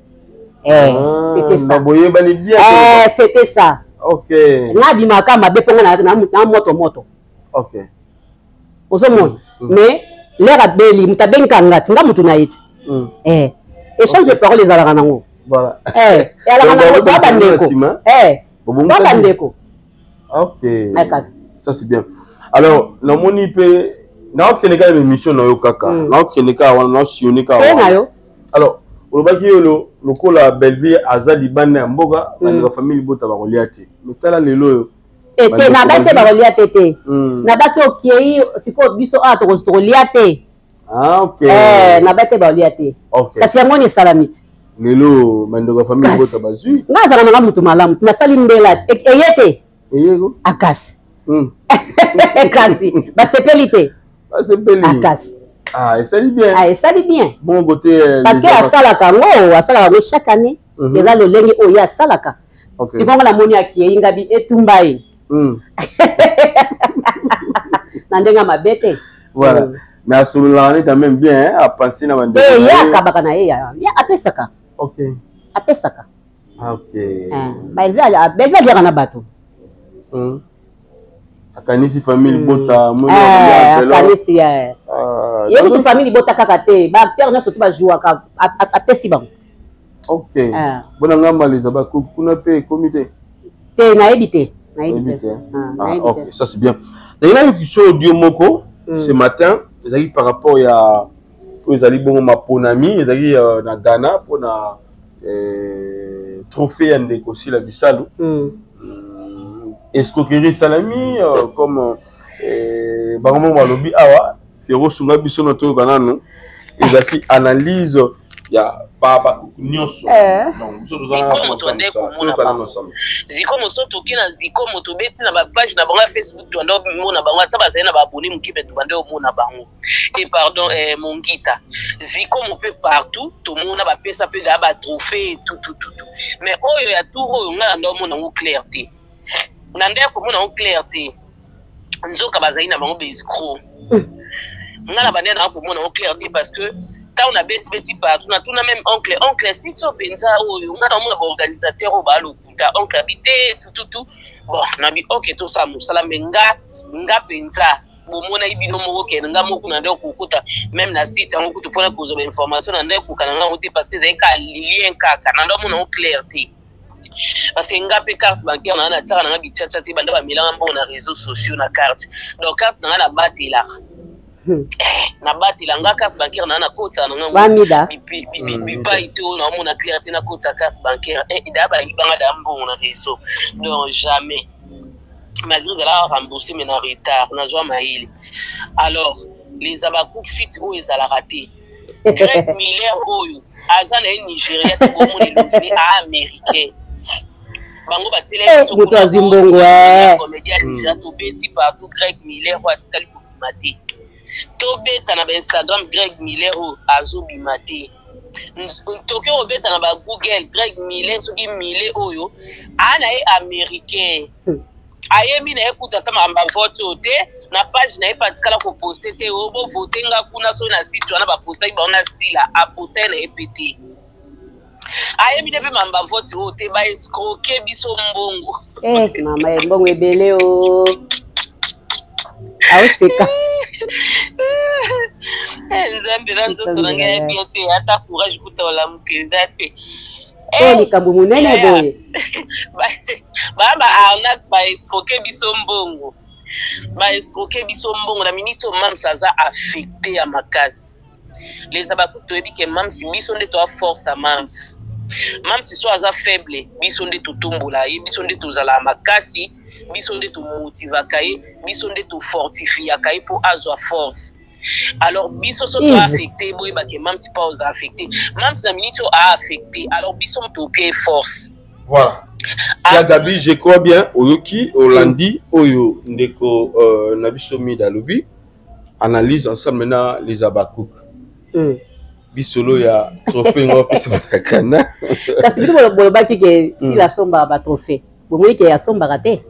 c'était ça boyeba ni bien c'était ça OK ngadi makama be ponga na moto OK osomon mais l'era beli mutabenka ngati ngamutu na yiti échange de paroles ezalaka nango voilà ala kana ndeko OK ça c'est bien alors la moni pe na okeneka émission na yo kaka na okeneka wana na sionika wana alors olobaki yo lokola Belleville azali bana ya mboga na famille bota ba koliate metala lelo yo ete na bate ba koliate te na bate okiei siko biso to koliate OK na bate ba koliate kasi yango ni salamite lelo mandoko famille bota bazui ngaza na mutu malamu tunasali mbela eyete eyego akasi kasi basepeli te akasi esali bien esali bien bon côté parce que asalaka ngo chaque année eza lolenge oyo asalaka sikongo la moni akiyei ngabi etumba ye na ndenge mabe te voilà mais asololaka quand même bien à penser na bande ye akabaka na ye apesaka OK apesaka OK Belleville aliaka na bato akanisi famille bota akanisi ye kutu famille bota kaka te baacteur nyonso to bajouaka apesi bango OK bona ngamba les aba kuna pe comité te nayebi te OK ça c'est bien d'ailleurs il faut audio moko ce matin ezali par rapport ya ezali bongo maponami ezali na Ghana pour na trophée ya ndeko sila bisalo escroquerie salami comme bango balobi awa fero sunga biso na to kanano ezaki analyse ya ba nyonso donc so Ziko moso toki na Ziko moto beti na ba page na bango Facebook to ndo mona bango ata bazali na ba abonné mukipe to bande mona bango et pardon Mongita Ziko mo pe partout to mona ba pesa pe ga ba trophée tout mais oyo ya tout oyo nga ndo mona ngo clarté na ndeko ko mona ngo clarté nzoka bazali na bango be escroc nga na bande na ko mona ngo clarté parce que quand on a beti partout na tout na même oncle si tu pensa oyo nga na mona ba organisateur o ba lokuta oncle habité tout bon na bi OK to ça musala menga nga pensa bo mona ibino moko ke nga moko na ndeko kukuta même na site yango kutu pona ko zo information na ndeko kana nga ngote parce que zai ka lien kaka na ndo mona clarté parce que nga pe carte bancaire na tsaka na bitchatcha ti banda ba milanga mbo na réseaux sociaux na carte donc carte na la batela na batela nga carte bancaire na kota na nga bi pa ito na mona clarté na kota carte bancaire et da ba ibanga da mbo na réseau donc jamais malgré la remboursé mais en retard na joie maïli alors les abakouk fit ou ils a la raté Greg Miller oyo azana Nigeria to mo le lobby américain bango batile so ko zimbongo comédien déjà to beti partout Greg Miller wa tikali ko bimate to beta na Instagram Greg Miller o azobimate Tokyo obeta na ba Google Greg Miller so ki Miller oyo ana américain ayemi na ekuta kama amba vote ote na page na epatikala ko poster te obo vote nga kuna so na site wana ba poster ba ona sila a poster na EPT ayemi ne pe mamba vote ote ba escroquer biso mbongo mama mbongo ebele o awuseka nzambe na nzoto na ngai bien te ata courage kutola mukeza te likambo munene boye baba arnaque ba escroquer biso mbongo na minito mam saza affecté à makasi les abakuto ebi ke mam si biso nde to a force à mam si so aza faible biso nde to tumbola ye biso nde to zala makasi biso nde to motiva kai biso nde to fortifia kai pour azwa force. Alors biso so to affecté boy ba ke mam si pas aux affecté mam si na minito a affecté alors biso to ke force. Voilà. Gabi, je crois bien, Oyoki, Olandi, Oyo, Ndeko, Nabisomi Dalobi, analyse ensemble maintenant les abakouk. Bisolo ya trophée ngo pesa bakakana. Kasi bitu bolo baki ke si la somba ba trophée. Bomoni ke ya somba raté.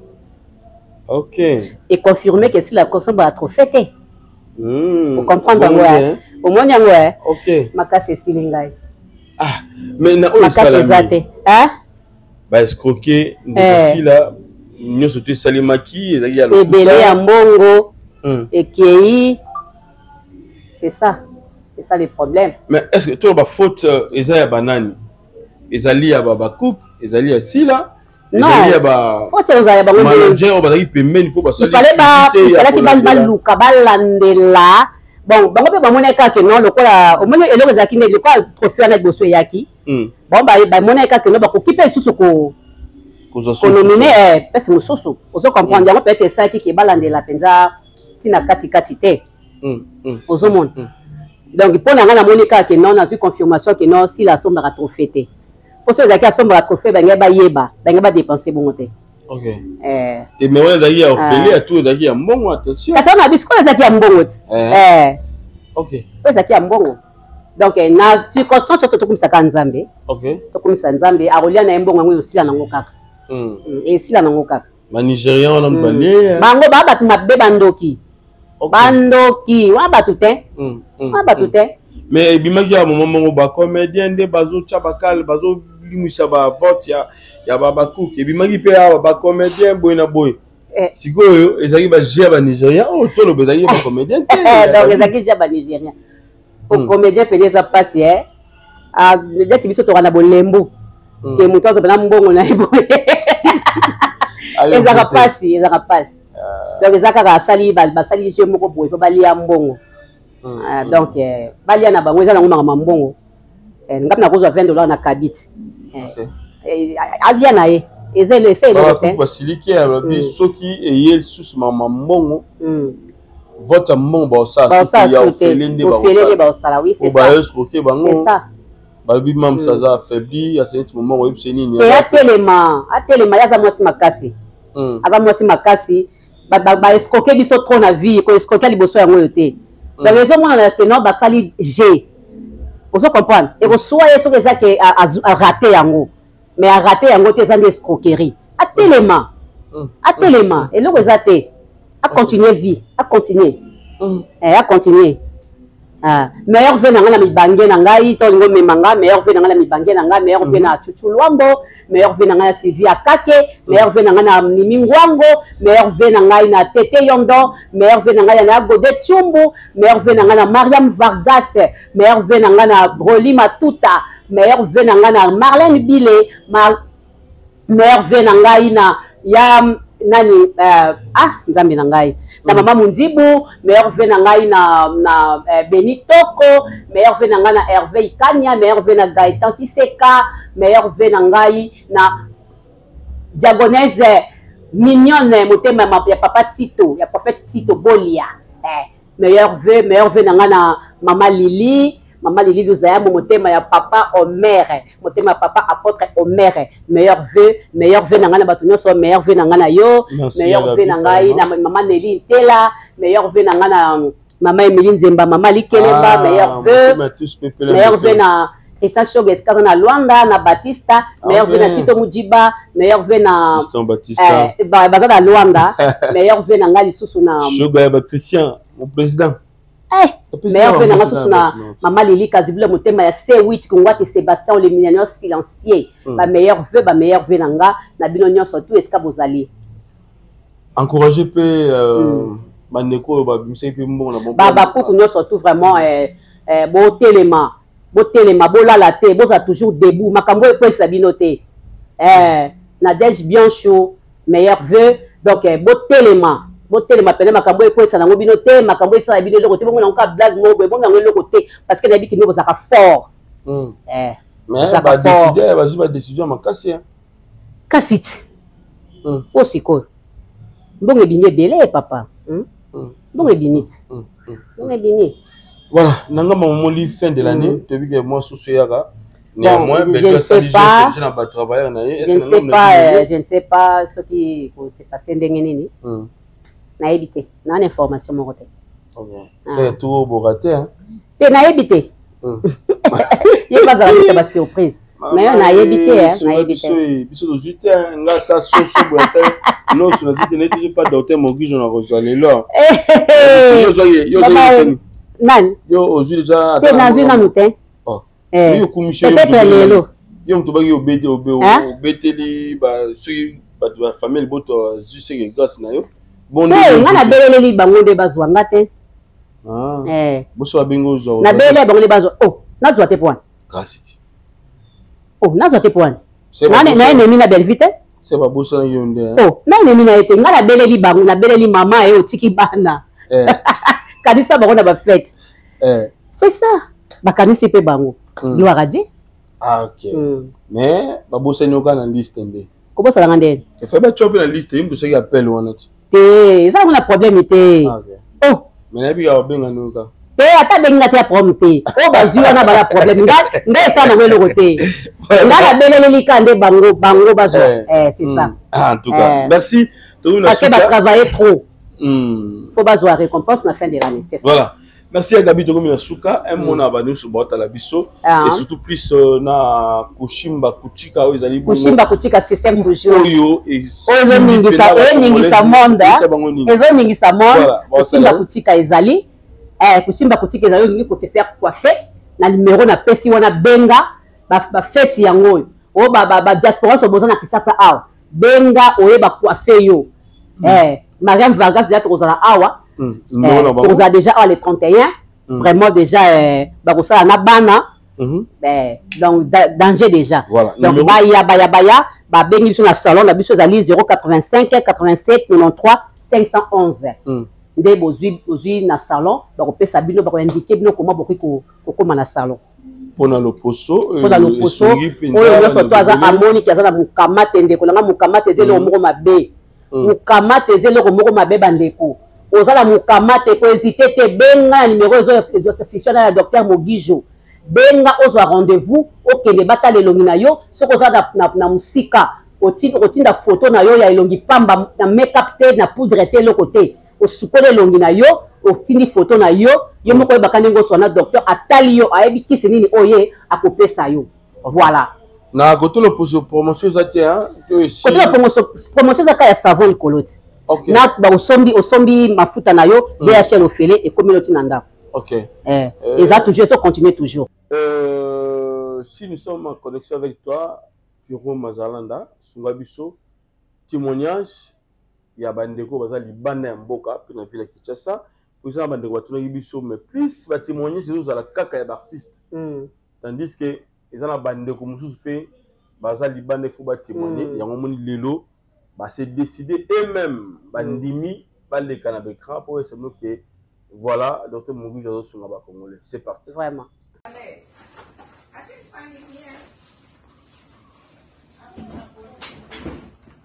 OK. Et confirmer que si la somba trophée té. Vous comprenez ngwa. Omoni ngwa. OK. Makase silingai. Ah, mais na o salami. Hein? Ba escroquer ndesi là nyoso te salimaki ezaki ya lokuta ebele ya mbongo ekei c'est ça le problème. Mais est-ce que toi ba faute eza ya banani ezali ya babakouk ezali ya sila ezali ya ba faute eza ya bango manager bazaki pembeni po basali il fallait que baluka balandela bon bango pe bamoneka ke non lokola omoni eloko ezaki ne lokola trophée na boso yaki bon ba moneka ke no ba ko kipe susu ko nominer pese mususu ozo comprendre yango peut-être ça qui balandela penza tina kati te ozo mona donc pour na moneka ke non na su confirmation que non si la somme va trophée te pour ceux qui a somme va trophée ba ba dépenser bon te. OK. Et mais on d'ailleurs offert à tout d'ailleurs mbongo attention. Parce qu'on a bisco les qui mbongo. OK. Les qui mbongo. Donc na circonstance surtout comme ça kan Nzambe. OK. To comme ça Nzambe a rolia na mbongo ngo aussi la nango kaka. Et si la nango kaka. Ma Nigérian on mbane. Bango ba batu mabe bandoki. Bandoki wa batu te. Wa batu te. Mais bimaki ya moment ba comédien de bazo chabakal bazo limisa ba vote ya babakouk ebimaki pe awa ba comédien boy na boy sikoyo ezaki ba jia ba Nigérien o to lo bezaki ba comédien donc ezaki jia ba Nigérien o comédien peneza passe a ndeti biso to kana bolembo ke muto zo bana mbongo na ebo ezaka passe donc ezaka ka sali basali je moko boy po balia mbongo donc balia na bango ezana ngoma mbongo ngapi na kozwa $20 na kabit alia na ye ezele essai le basiliki ya babi soki eye sous mama mbongo vote mbongo ba ça ya ofele nde ba ça oui c'est ça ba escroquer bango c'est ça Babi mam saza affaibli à ce moment où c'est nini. Et atelema yaza mwasi makasi. Aza mwasi makasi ba escroquer biso trop na vie ko escroquer liboso yango yote. Donc les hommes na tenor ba sali G. Vous comprenez? Et ko soit yeso ke za ke a raté yango. Mais a raté yango te za escroquerie. Atelema et le rezate a continuer vie, a continuer. A continuer. Meilleur vue na mi bangue na ngai to ngo memanga meilleur vue na mi bangue na ngai meilleur vue na Chuchu Luambo meilleur vue na Sylvie Akake meilleur vue na Mimi Ngwango meilleur vue na na Tete Yondo meilleur vue na Godé Tchumbu meilleur vue na Mariam Vargas meilleur vue na Broli Matuta meilleur vue na Marlène Bilé meilleur vue na ya nani nzambe na ngai na mama Mundibu meilleur vue na ngai na Benitoko meilleur vue na ngai na Hervé Ikanya meilleur vue na Gaëtan Tiseka meilleur vue na ngai na diagonese mignonne motema ya papa Tito ya prophète Tito Bolia meilleur vue na ngai na mama Lili Luzaya motema ya papa Omer motema ya papa apôtre Omer meilleur vue na ngana batu nyonso meilleur vue na ngana yo meilleur vue na ngai na mama Nelly Tela meilleur vue na ngana mama Emily Nzemba mama Likelemba meilleur vue na Christian Shoges kaza na Luanda na Batista meilleur vue na Tito Mujiba meilleur vue na Batista baza na Luanda meilleur vue na ngali susu na Shoga Christian mon président meilleur vue na ngasu na mama Lili Kazibule motema ya C8 Kongwate Sébastien le millionnaire silencieux ba meilleur vue na nga na bino nyonso tout eska bozali encourager pe bandeko ba bimse pe mbona bon ba pour nyonso tout vraiment botelema bolala te boza toujours debout makambo e kwesa bino te Nadège Biancho meilleur vue donc botelema pene makambo ekwesa nango bino te makambo esala bino loko te bongo na nka blague moko bongo nango loko te parce que nabi kino bozaka fort mais ba décider ba décision makasi kasiti osiko bongo ebini délai papa bongo ebini voilà nanga mamoli fin de l'année tu vu que moi sous yaka néanmoins je ne sais pas ce qui s'est passé ndenge nini nayebi te na information moko te c'est tout boraté te nayebi te ye bazala te ba surprise mais nayebi te biso do zite ngata soso boraté non sur la zite n'était pas docteur Mogi je na resolé là nan yo ozu déjà te nazu na mute yo commission yo mto bagi obeteli ba sui ba famille boto zuse ke grâce na yo bon ngana beleleli bango nde bazwa ngate boso abengo zo na belele bango nde bazwa nazwa te point grâce nazwa te point na ennemi na belle vite c'est pas boso na yo nde na ennemi na ete ngana beleli bango na beleli mama otiki bana kanisa bango na ba fête c'est ça bakanisi pe bango gloire à Dieu ok mais babosa nyoka na liste nde kobosala ngande fait ba choper la liste yimbo soki appel wana ti ça on a problème te mais nabi ya benga nuka ata benga te problème te bazui wana bala problème ngai ça na welo côté ngala beleleli kande bango bazo c'est ça en tout cas merci parce que ba travailler trop faut bazwa récompense na fin de l'année c'est ça voilà merci à Gabi Togomi Nasuka un mona banu sur bota la biso et surtout plus na Kushimba Kuchika ezali Kushimba Kuchika système toujours yo et ningisa monde Kushimba Kuchika ezali Kushimba Kuchika ezali ngi ko se faire coiffer na numéro na pesi wana benga ba fête yango o ba diaspora so bozana kisasa awa benga oyeba coiffer yo Mariam Vargas déjà tozala awa vous a déjà les 31 vraiment déjà bakosa na bana donc danger déjà donc baya ba bengi biso na salon na biso zali 085 87 93 511 nde bozui na salon bakopesa bino bakoindiquer bino comment bokoki kokoma na salon pona loposo oyo nyonso to aza amoni ki aza na mukamate ndeko nanga mukamate ezele moko mabe mukamate ezele moko mabe bandeko ozala mukamate ko hésiter te benga numéro ezo fichier na docteur Mogijo benga ozwa rendez-vous okende batala elongi na yo soki oza na musika otinda photo na yo ya elongi pamba na make-up te na poudre te eloko te osukoli elongi na yo otindi photo na yo yo moko oyebaka ndenge ozwa na docteur atali yo ayebi kisi nini oye akopesa yo voilà na kotolo promotion eza te kotolo promotion eza ka ya savon likolo te na osombi mafuta na yo DHL ofele ekomeli oti na ndako eza toujours so continuer toujours si nous sommes en connexion avec toi Piro Mazalanda sunga biso témoignage ya bandeko baza libanda ya mboka pe na ville ya Kinshasa pour bandeko batuna biso mais plus ba témoignage ezozala kaka ya artiste tandis que ezana bandeko mususu pe baza libanda fo ba témoigner yango moni lelo ba se décider eux-mêmes bandimi baleka na l'écran pour essayer que voilà docteur Mogijo azosunga ba congolais c'est parti vraiment.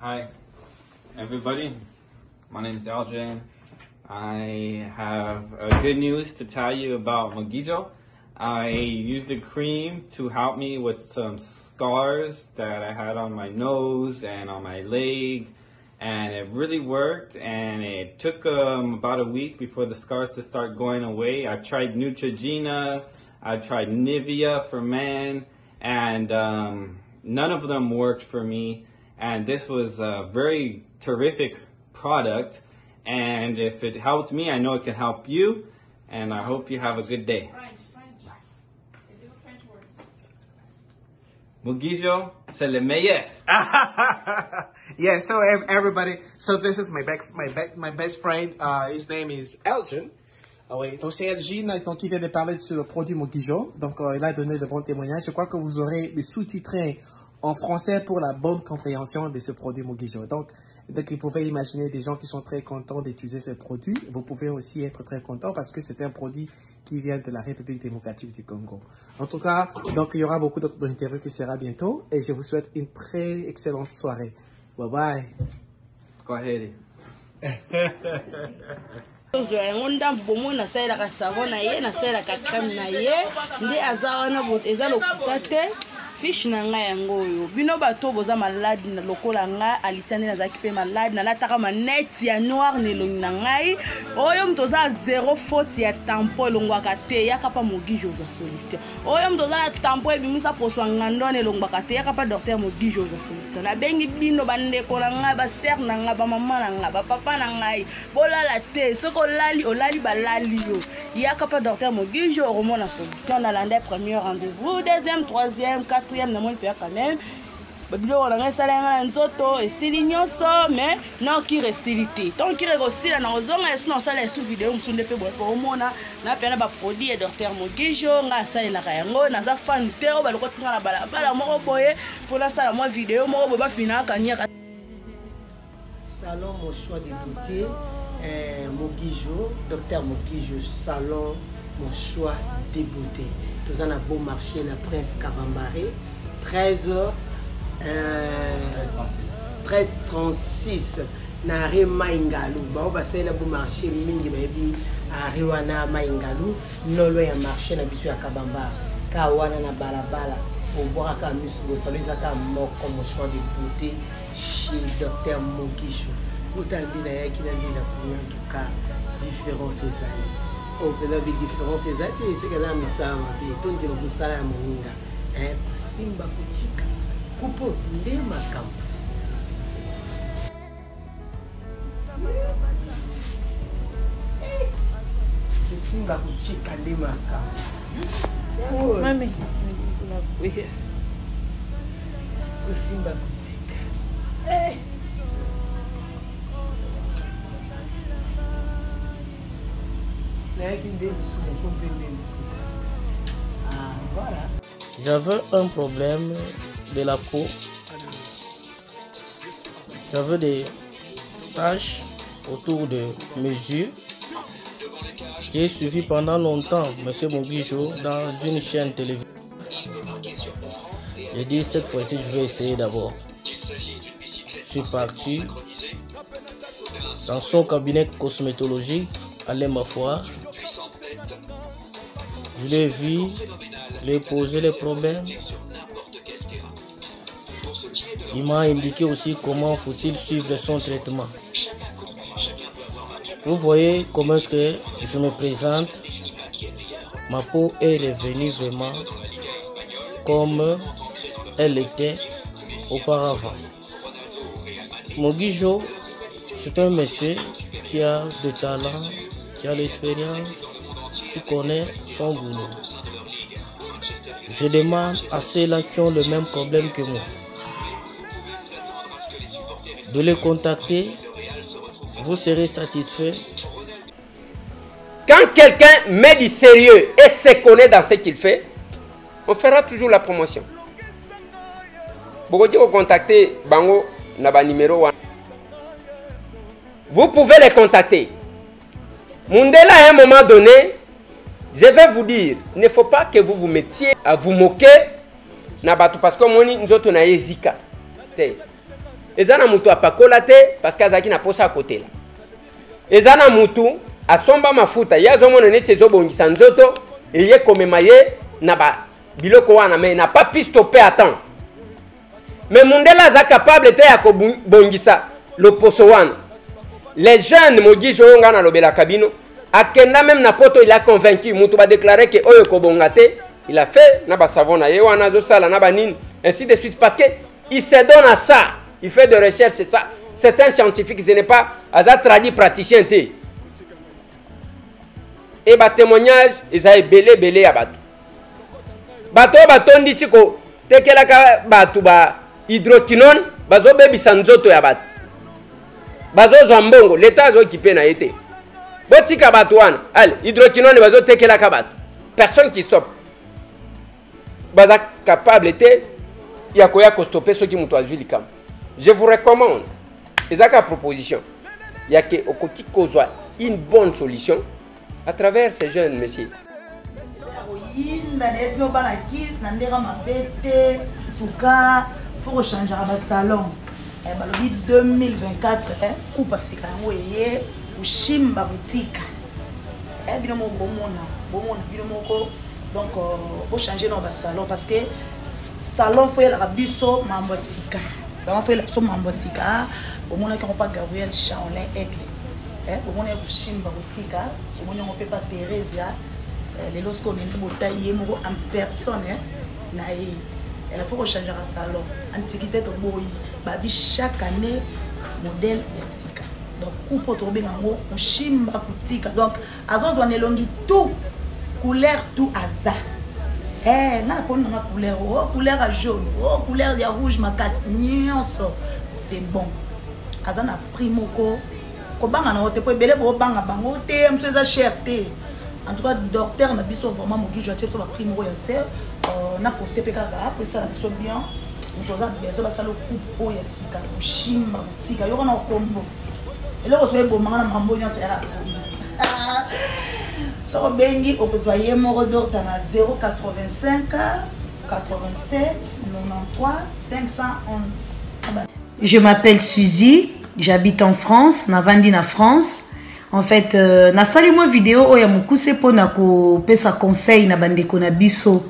Hi, everybody. My name is Elgin. I have good news to tell you about Mogijo. I used the cream to help me with some scars that I had on my nose and on my leg, and it really worked. And it took about a week before the scars to start going away. I tried Neutrogena, I tried Nivea for men, and none of them worked for me. And this was a very terrific product, and if it helped me, I know it can help you, and I hope you have a good day. Mogijo, c'est le meilleur. Yeah, so everybody, so this is my best friend, his name is Elgin. Ah oui, donc c'est Elgin, donc il vient de parler sur le produit Mogijo, donc il a donné de bons témoignages. Je crois que vous aurez des sous-titrés en français pour la bonne compréhension de ce produit Mogijo. Donc, vous pouvez imaginer des gens qui sont très contents d'utiliser ce produit. Vous pouvez aussi être très content parce que c'est un produit qui vient de la République démocratique du Congo. En tout cas, donc il y aura beaucoup d'autres interviews qui sera bientôt et je vous souhaite une très excellente soirée. Bye bye. Go ahead. fiche na nga yango oyo bino bato boza malade na lokola nga alisane na zaki pe malade na lataka maneti ya noir nelongi na ngai oyo mtoza zéro faute ya tampon elongwaka te yaka pa Mogijo za solution oyo mtoza na tampon ebimisa poswa ngando nelongwaka te yaka pa docteur Mogijo za solution na bengi bino bandeko na ngai ba sœur na ngai ba mama na ngai ba papa na ngai bolala te soko olali balali yo yaka pa docteur Mogijo romona solution na lande premier rendez-vous deuxième troisième quatrième na moi père quand même babilo on a sala nga nzoto esili nyonso mais non ki resilité donc ki rekosila na ozonga esino sala esu vidéo musunde pe boy ko mona na pena ba produit docteur Mogijo nga sala la yango na za fan tero ba lokotinga na bala moko boye pour la sala moi vidéo moko ba fina kanya salon mon choix de beauté Mogijo docteur Mogijo salon mon choix de beauté. Tous en a beau marché na Prince Kabambare 1336 na Rue Maingalu ba basela beau marché mingi baby ariwana Maingalu nolo ya marché na biso ya Kabambare ka wana na balabala au boire ka misu go saliza ka moko mo choix de beauté chez docteur Mogijo utambi na yaki na ndina en tout cas différence ezali on peut avoir des différences exactes et c'est que là misama bi tondi ba kusala ya muhinga simba kuchika kupo nde makambo simba kuchika nde makambo mami kusimba kuchika Voilà. J'avais un problème de la peau. J'avais des taches autour de mes yeux. J'ai suivi pendant longtemps M. Mogijo dans une chaîne télévisée. J'ai dit cette fois-ci je vais essayer d'abord. Je suis parti dans son cabinet cosmétologique à Lembafoire. Je l'ai vu, Je lui ai posé les problèmes. Il m'a indiqué aussi comment faut-il suivre son traitement. Vous voyez comment est-ce que je me présente. Ma peau est revenue vraiment comme elle était auparavant. Mogijo, c'est un monsieur qui a de talent, qui a l'expérience, qui connaît son boulot. Je demande à ceux-là qui ont le même problème que moi de les contacter. Vous serez satisfait. Quand quelqu'un met du sérieux et se connaît dans ce qu'il fait, on fera toujours la promotion. Vous pouvez les contacter. Mundela, à un moment donné, je vais vous dire, il ne faut pas que vous vous mettiez à vous moquer parce que nous autres, on a Zika. Ezana mutu apakola te parce que azaki na posa à côté là. Ezana mutu asomba mafuta ya zomona neti ezobongisa nzoto eye komema ye na ba biloko wana mais n'a pas pu stopper à temps. Mais Mundela za capable te ya kobongisa le poso wana. Les jeunes Mogijo nga na lobela kabino akenda même na poto il a convaincu mutu ba déclarer que oyo kobongate il a fait na ba savon na ye wana zo sala na ba nini ainsi de suite parce que il se donne à ça. Il fait des recherches, c'est ça. C'est un scientifique, ce n'est pas un traduit praticien. Et bah témoignage, ils ont belé à bateau. Bateau d'ici que tekelaka bateau ba hydroquinone, bazo bebi sanzoto ya bateau. Bazo zambongo, l'état zo occupé na été. Botika bateau wana, allez, hydroquinone bazo tekelaka bateau. Personne qui stoppe. Baza capable était ya koya ko stopper ceux qui mutu azuli kam. Je vous recommande, c'est une proposition. Il y a une bonne solution à travers ces jeunes messieurs. Il faut changer le salon. 2024, coupe à Sikaoué, ou Chimba boutique. Donc, il faut changer notre salon parce que salon faut la biso mambo sika. Salon faut la biso mambo sika. Au moins qu'on pas Gabriel Chaolin Aigle. Au moins on Chimba boutique. Au moins on peut pas Thérèse. Les lorsqu'on est botaillé en personne. Il faut changer le salon. Antiquité to boy. Babi chaque année modèle sika. Donc coupe to bien en haut ou Chimba boutique. Donc azos on est longi tout couleur tout hasard. Na pour ma couleur, oh couleur à jaune, oh couleur de rouge, ma casse, c'est bon. Azana primoko, kobanga na hote po belé bo banga bango te, monsieur za cherté. En tout cas, docteur na biso vraiment mogi je tête sur la primoko ya ser, na profité pe kaka après ça la biso bien. On doit bien ça ça le coupe o ya sika, chimba sika, yo na kombo. Et là on se bo manga na mambo ya c'est là. So bengi au besoin moro d'ordre à 085 87 93 511. Je m'appelle Suzy, j'habite en France, Navandi na France. En fait, na sali moi vidéo oya mukuse pona ko pesa conseil na bandeko na biso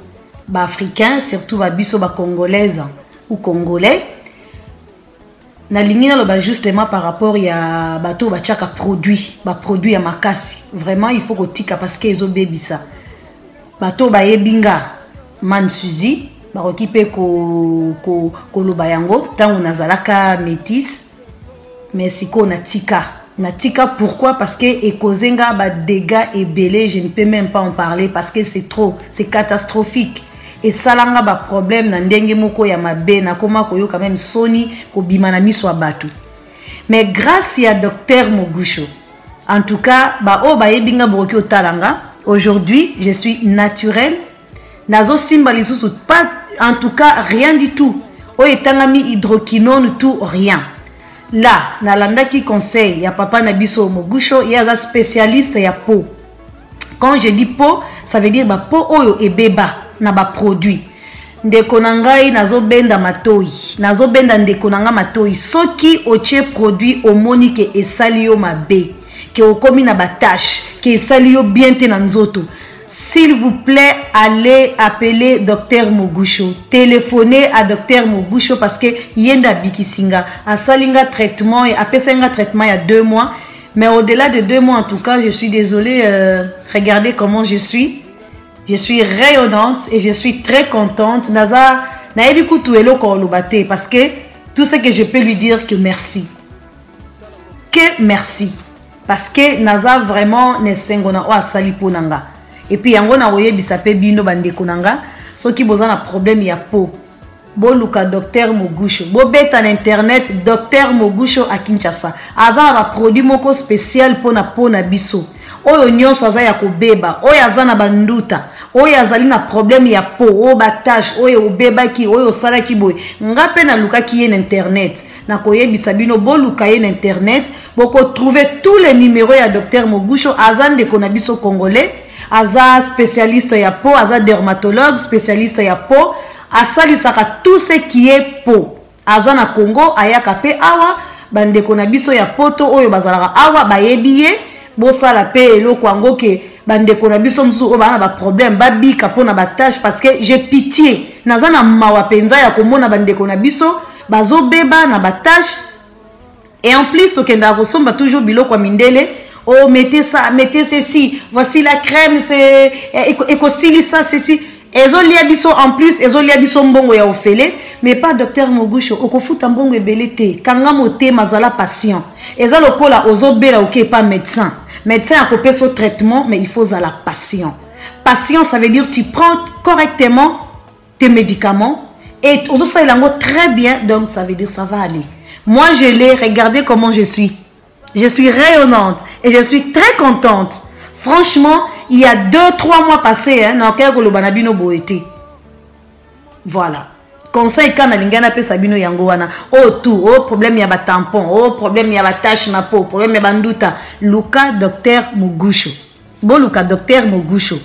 ba africain, surtout ba biso ba congolaise ou congolais. Na lingina lo ba justement par rapport ya bato ba chaka produit ya makasi. Vraiment il faut ko tika parce que ezo bebisa. Bato ba yebinga man Suzy ba okipe ko loba yango tangu nazalaka métis mais siko na tika pourquoi parce que ekozenga ba dégâts et belé, je ne peux même pas en parler parce que c'est trop, c'est catastrophique. Et salanga ba problème na ndenge moko ya mabe na koma koyo quand même soni ko bimana miso abatu. Mais grâce à docteur Mogusho, en tout cas ba o ba yebinga boki otalanga, aujourd'hui je suis naturelle. Nazo simba lisusu pas en tout cas rien du tout. O etangami hydroquinone tout rien. Là, nalanda qui conseille ya papa Nabiso Mogusho, il y a un spécialiste ya peau. Quand je dis peau, ça veut dire ba peau oyo ebeba na ba produit. Ndeko nangai nazo benda matoi. Nazo benda ndeko nanga matoi. Soki oche produit omoni ke esali yo mabe, ke okomi na ba tâche, ke esali yo bien te na nzoto. s'il vous plaît, allez appeler Dr Mogusho. Téléphonez à Dr Mogusho parce que yenda bikisinga. A salinga traitement et après ça traitement il y a 2 mois. Mais au-delà de 2 mois, en tout cas, je suis désolée. Regardez comment je suis. Je suis rayonnante et je suis très contente. Naza, naebi kutu elo ko lobate parce que tout ce que je peux lui dire que merci. Que merci. Parce que Naza vraiment ne sengona o asali ponanga. Et puis yango na oye bisape bino bande konanga. So ki boza na problème ya peau. Bo luka Dr Mogusho. Bo beta na internet Dr Mogusho a Kinshasa. Aza na produit moko spécial pona biso. Oyo nyonso aza ya kobeba. Oyo aza na banduta. Oyo azali na problème ya peau. Oyo batache. Oyo obeba ki. Oyo sala ki boy. Ngape na luka ki na internet. Na koye bisabino bo luka ye na internet. Boko trouver tous les numéros ya Dr Mogusho. Aza ndeko na biso congolais. Aza spécialiste ya peau. Aza dermatologue spécialiste ya peau. Asalisaka tout ce qui est peau. Aza na Congo ayaka pe awa bandeko na biso ya poto oyo bazalaka awa bayebiye bosala pe eloko yango ke bandeko na biso msu oyo bana ba problème babika pona ba tâche parce que j'ai pitié naza na mawa penza ya komona bandeko na biso bazobeba na ba tâche et en plus okenda kosomba toujours biloko mindele. Oh mettez ça, mettez ceci, voici la crème, c'est écosili ça, ceci. Ezolia biso en plus, ezolia biso mbongo ya ofele, mais pas Dr Mogusho, okofuta mbongo ebelete, kanga mote mazala patient. Eza lokola ozobela oké pas médecin. Médecin a coupé son traitement, mais il faut à la patient. Patient, ça veut dire tu prends correctement tes médicaments et ozo ça il en très bien, donc ça veut dire ça va aller. Moi je l'ai, regardez comment je suis. Je suis rayonnante et je suis très contente. Franchement, il y a 2-3 mois passés, voilà. Conseil quand nalingana pe sabino yango wana. Oh tout, oh problème ya ba tampon, oh problème ya ba tache na peau, problème ya banduta. Luka Dr Mogusho. Bon Luka Dr Mogusho.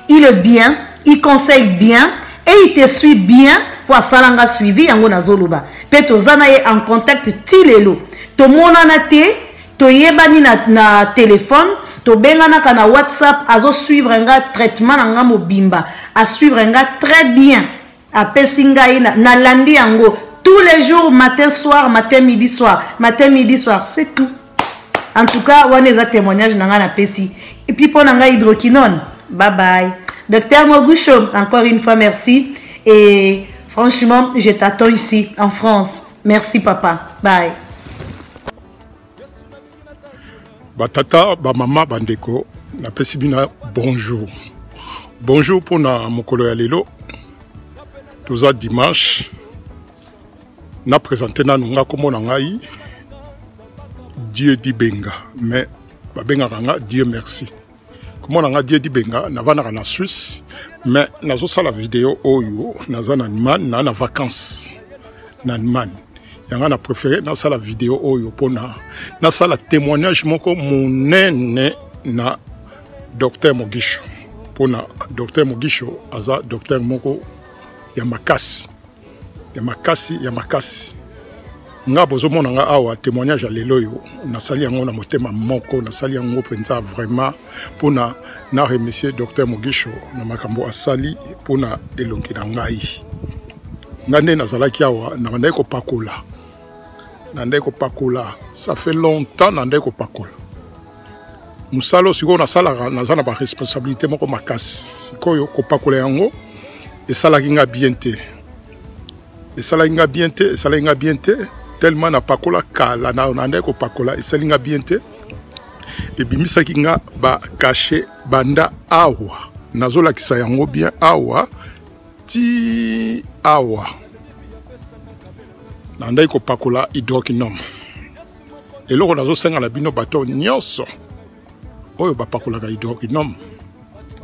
Il est bien, il conseille bien et il te suit bien pour salanga suivi yango na zoluba. Pe tozana ye en contact tilelo. To monana te, to yebani na téléphone. To bengana kana WhatsApp azo suivre nga traitement nga mobimba a suivre nga très bien a pesinga na landi yango tous les jours matin soir midi soir c'est tout. En tout cas wana za témoignage nga na pesi et puis pour nga hydroquinone. Bye bye Dr Mogusho, encore une fois merci et franchement je t'attends ici en France. Merci papa. Bye. Batata, bamama, bandeko, na pesibina bonjour. Bonjour pour na mokolo ya lelo. Toza dimanche. Na présenté na nunga komo na ngai. Dieu dit benga. Mais babenga nga Dieu merci. Komo na nga Dieu dit benga na vana na Suisse. Mais nazo sala vidéo oyo naza na man na vacances. Na man. Yanga na préféré na sala vidéo oyo pona na sala témoignage moko monene na Dr Mogusho pona Dr Mogusho aza docteur moko ya makasi nga bozo mona nga awa témoignage ya lelo yo na sali yango na motema moko na sali yango penza vraiment pona na remercier Dr Mogusho na makambo asali pona elongi na ngai ngane nazalaki awa na bandeko pakola. Nandeko pakola, ça fait longtemps nandeko pakola. Musalo siko na sala na zana ba responsabilité moko makasi. Sikoyo ko pakola yango et sala kinga bienté. Et sala kinga bienté, tellement na pakola kala na nandeko pakola et sala kinga bienté. Et bimisa kinga ba caché banda awa. Nazola kisa yango bien awa ti awa. Nandai ko pakola hydroquinone. Et loko nazo senga la bino bato nyonso. Oyo ba pakola ka hydroquinone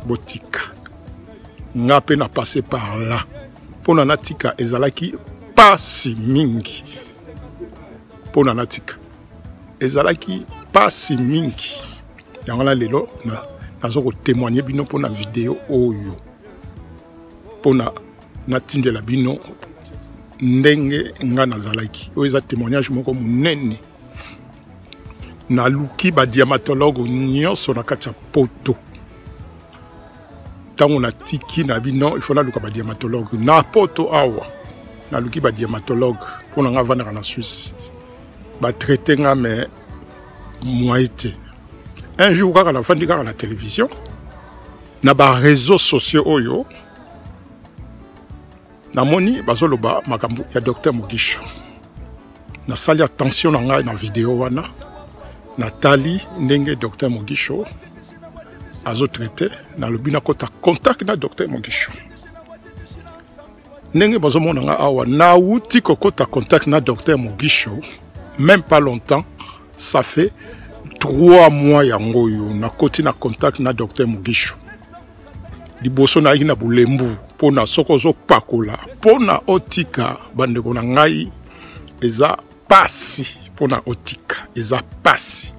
botika. Nga pe na passé par là. Pona natika ezalaki pasi mingi. Pona natika ezalaki pasi mingi. Yango la lelo nazo ko témoigner bino pona vidéo oyo. Pona natindela bino ndenge nga nazalaki oyo eza témoignage moko munene na luki ba dermatologue nyonso na kati ya poto tango na tiki na bino il faut na luka ba dermatologue na poto awa na luki ba dermatologue pour nga vendre en Suisse ba traiter nga mais moité un jour quand on a fait la télévision na ba réseaux sociaux oyo na moni bazoloba makambo ya docteur Mugisho na sali attention na nga na vidéo wana Nathalie ndenge docteur Mugisho azo traité na lobina kota contact na docteur Mugisho ndenge bazomona nga awa na wuti kokota contact na docteur Mugisho même pas longtemps ça fait 3 mois yango yo na koti na contact na docteur Mugisho liboso na ina bulembu pona soko zo pakola pona otika bandeko na ngai eza pasi pona otika eza pasi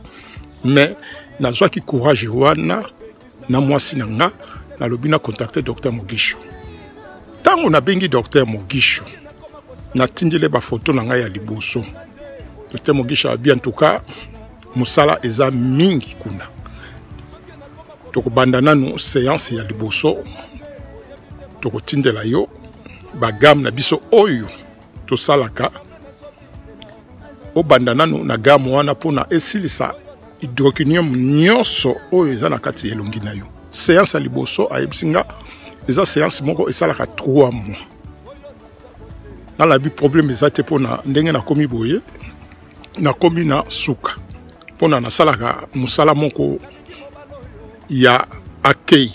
mais nazwa ki courage wana na mwasi na nga na lobina contacter docteur Mugisho tango na bengi docteur Mugisho na tindile ba photo na ngai ya liboso docteur Mugisho a bien en tout cas musala eza mingi kuna toko bandana no séance ya liboso toko tindela yo bagam na biso oyo to salaka o bandana no na gamme wana pona esilisa hydroconium nyonso oyo eza na kati elongi na yo séance ya liboso ayebsinga eza séance moko esalaka 3 mois na la bi problème eza te pona ndenge na komi boye na komi na suka pona na salaka musala moko ya accueil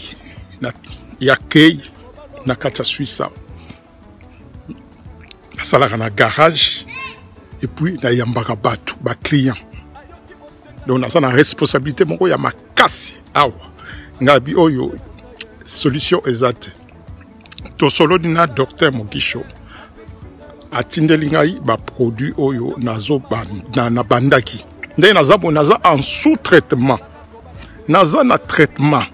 na kati ya Suisse na salaka na garage et puis na yambaka batu ba client donc na responsabilité moko ya makasi awa ngabi oyo solution exacte to solo dina docteur Mugisho atindeli ngai ba produit oyo nazo na bandaki ndenge naza en sous-traitement naza na traitement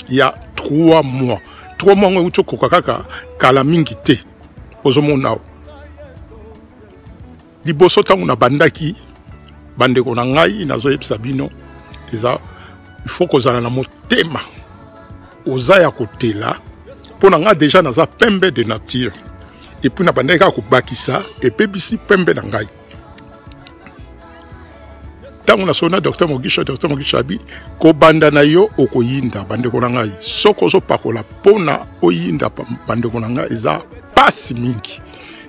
ya 3 mois 3 mois ngo ucho kokaka kala mingi te ozomona liboso tango na bandaki bandeko na ngai nazo yebisa bino eza il faut kozala na motema oza ya kotela pona nga déjà naza pembe de nature et puis na bandeka ko bakisa et pebisi pembe na ngai tango na sona docteur Mugisho abi ko banda na yo okoyinda bandeko na ngai soko zo pakola pona oyinda bandeko na ngai eza pasi mingi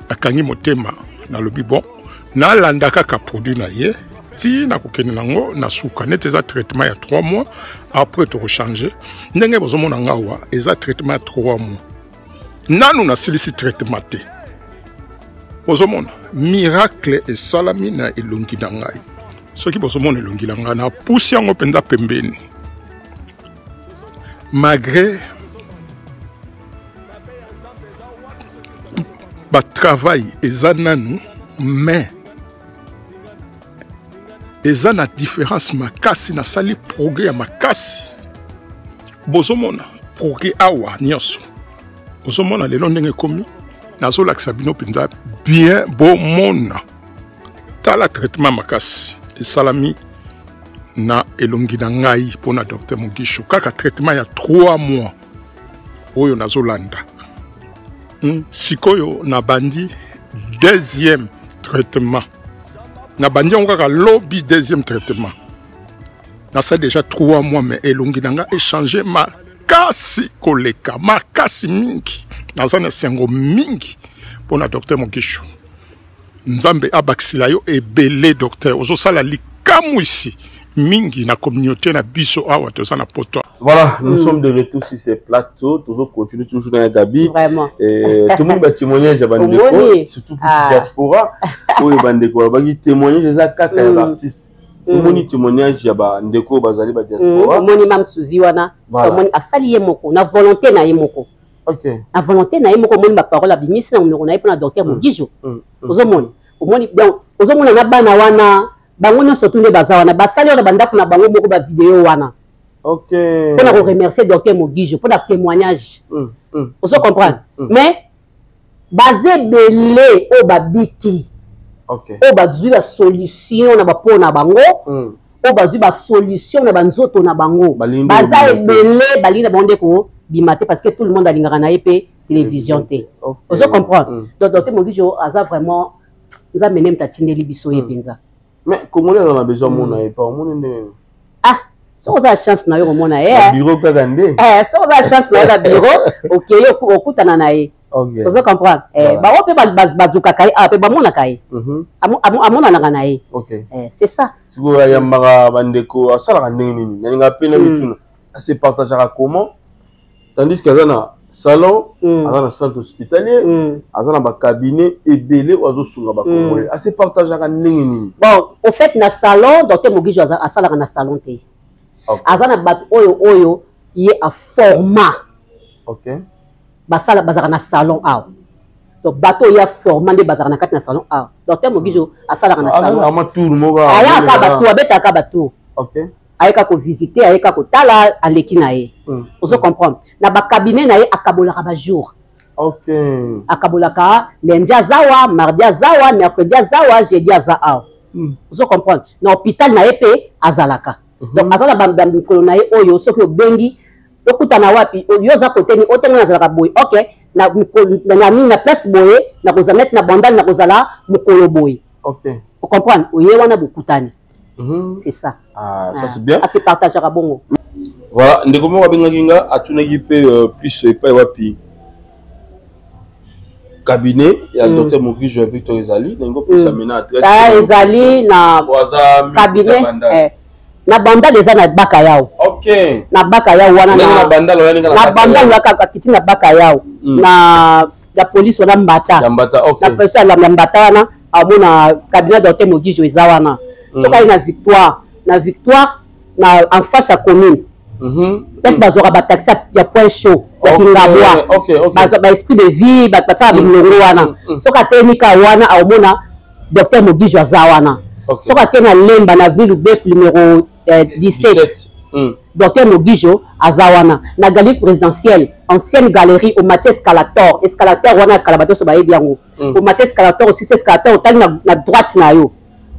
akangi motema na lobi bon na landa kaka produit na ye ti na kokene nango na suka net eza traitement ya 3 mois après to changer ndenge bozomona ngawa eza traitement ya 3 mois nanu na silisi traitement te bozomona miracle et salami na elongi na ngai soki bozomona elongi na ngai na pusi yango penza pembeni malgré ba travail eza nanu mais eza na différence makasi na sali progrès ya makasi bozomona progrès awa nyonso bozomona lelo ndenge komi nazolakisa bino penza bien bomona tala traitement makasi esalami na elongi na ngai mpona docteur Mugisho kaka traitement ya 3 mois oyo nazolanda sikoyo na bandi deuxième traitement na bandi yango kaka lobi deuxième traitement na ça déjà 3 mois mais elongi na nga échanger makasi koleka makasi mingi naza na sengo mingi mpona docteur Mugisho nzambe abakisila yo ebele docteur ozosala likamu ici mingi na communauté na biso awa toza na poto. Voilà, nous sommes de retour sur ces plateaux, toujours continue toujours dans la Gabi. Vraiment. Tout le monde va témoigner de Bandeko, surtout pour la diaspora. Oui, Bandeko, va témoigner des actes d'artistes. Tout le monde témoignage de Bandeko, Bazali, diaspora. Tout le monde même sous Iwana. Tout le monde a sali moko, na volonté na yemoko. Ok. La volonté na yemoko, mon ma parole a bien mis on a pour la docteur Mugisho. Tout le monde. Au monde na bana wana. Bango surtout les bazawana basali on banda kuna bango beaucoup ba vidéo wana. OK. Pour nous remercier docteur Mugisho pour le témoignage. Vous comprenez? Mais basé belé au babiki. OK. Au bazu la solution na ba pona bango. Au bazu ba solution na banzoto na bango. Baza belé balina bande ko bimate parce que tout le monde a l'ingana épée télévision t. Vous comprenez? Donc docteur Mogijo a vraiment nous a mené m'tatine libiso et penza. Mais comment on a besoin mon et pas mon ah so on a chance na yo mona bureau ka gande so on a chance na bureau OK okutana na ye. OK. Vous comprenez? Ba o pe bazuka kai a pe ba mona kai. Amona na na ye. OK. C'est ça. Si vous ya mara bandeko asala ndenge nini nga pe na mituna assez partagera comment tandis que dans salon dans le centre hospitalier dans ba cabinet ebele ozo sunga ba congolais assez partagera ndenge nini. Bon au fait na salon docteur Mogijo asala na salon te. Azana bat oyo il est à format. OK. Basala bazara na salon a. Donc bateau il y a format de bazara na kat na salon a. Docteur Mogijo asala na salon. Ah ma tour moga. Aya ka bateau abeta ka bateau. OK. Ayeka ko visiter ayeka ko tala aleki na ye. Ozo comprendre. Na ba cabinet na ye akabola ba jour. OK. Akabola ka lundi azawa, mardi azawa, mercredi azawa, jeudi azawa. Ozo comprendre. Na hôpital na ye pe azalaka. Donc azala ba mikolo na ye oyo soki obengi okutana wapi yoza koteni otenga na zalaka boy. OK. Na place boye na kozamet na bandal na kozala mukolo boy. OK. Vous comprenez? Oye wana bokutani. C'est ça. Ah, ça c'est bien. C'est partagera bongo. Voilà, ndeko mo babenga kinga atunaki pe plus pas wapi. Cabinet ya docteur Mogijo Victor Ezali, ndeko pe sa mena adresse. Ah, Ezali na cabinet na bandal eza na baka yao. OK. Na baka yao wana na bandal wana na bandal waka kiti na baka yao. Na la police wana mbata. Na mbata, OK. Na personne la mbata wana abona cabinet docteur Mogijo ezawana. So ka na victoire na en face à commune. Parce bazora ba taxi ya point chaud ya Kingabwa. OK. Ba esprit de vie ba pata bilongo wana. So ka technique wana aomona docteur Mogijo azawana. So ka tena lemba na ville Bef numéro 17. Docteur Mogijo azawana na galerie présidentielle ancienne galerie au Mathieu Escalator wana kalabato so ba yebiango. Au Mathieu Escalator aussi c'est Escalator au na droite na yo.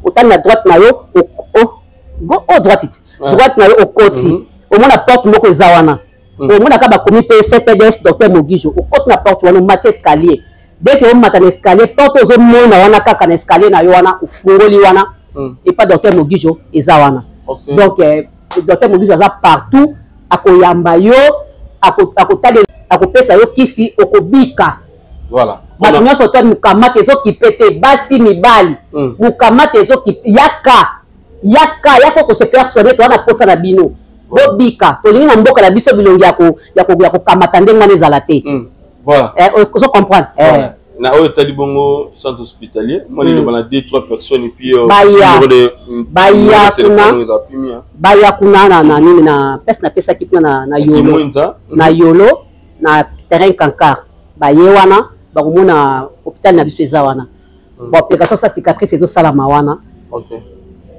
Autant la droite na yo au droite na yo au côté au moins la porte moko zawana au moins na ka ba komi PCPDS docteur Mogijo au côté na porte wana Mathieu escalier dès que on mata na escalier porte ozo mona wana kaka na escalier na yo wana ufungoli wana et pas docteur Mogijo ezawana. Donc docteur Mogijo aza partout akoyamba yo akotale akopesa yo kisi okobika. Voilà. Bato nyonso to mukamate ezokipe te basi mibali mukamate ezokipe yaka ko se faire soigner to na posa na bino bobika tolingi na mboka na biso bilongi ya kokamata ndenge wana ezala te. Voilà. Ozo comprendre. Na oyo tali bongo centre hospitalier moi il y a 2-3 personnes et puis baya kuna na nini na pesa na pesa kitu na yolo na terrain kankar baye wana bakomona hôpital na biso eza wana. Bon application sa cicatrice ezo salama wana. OK.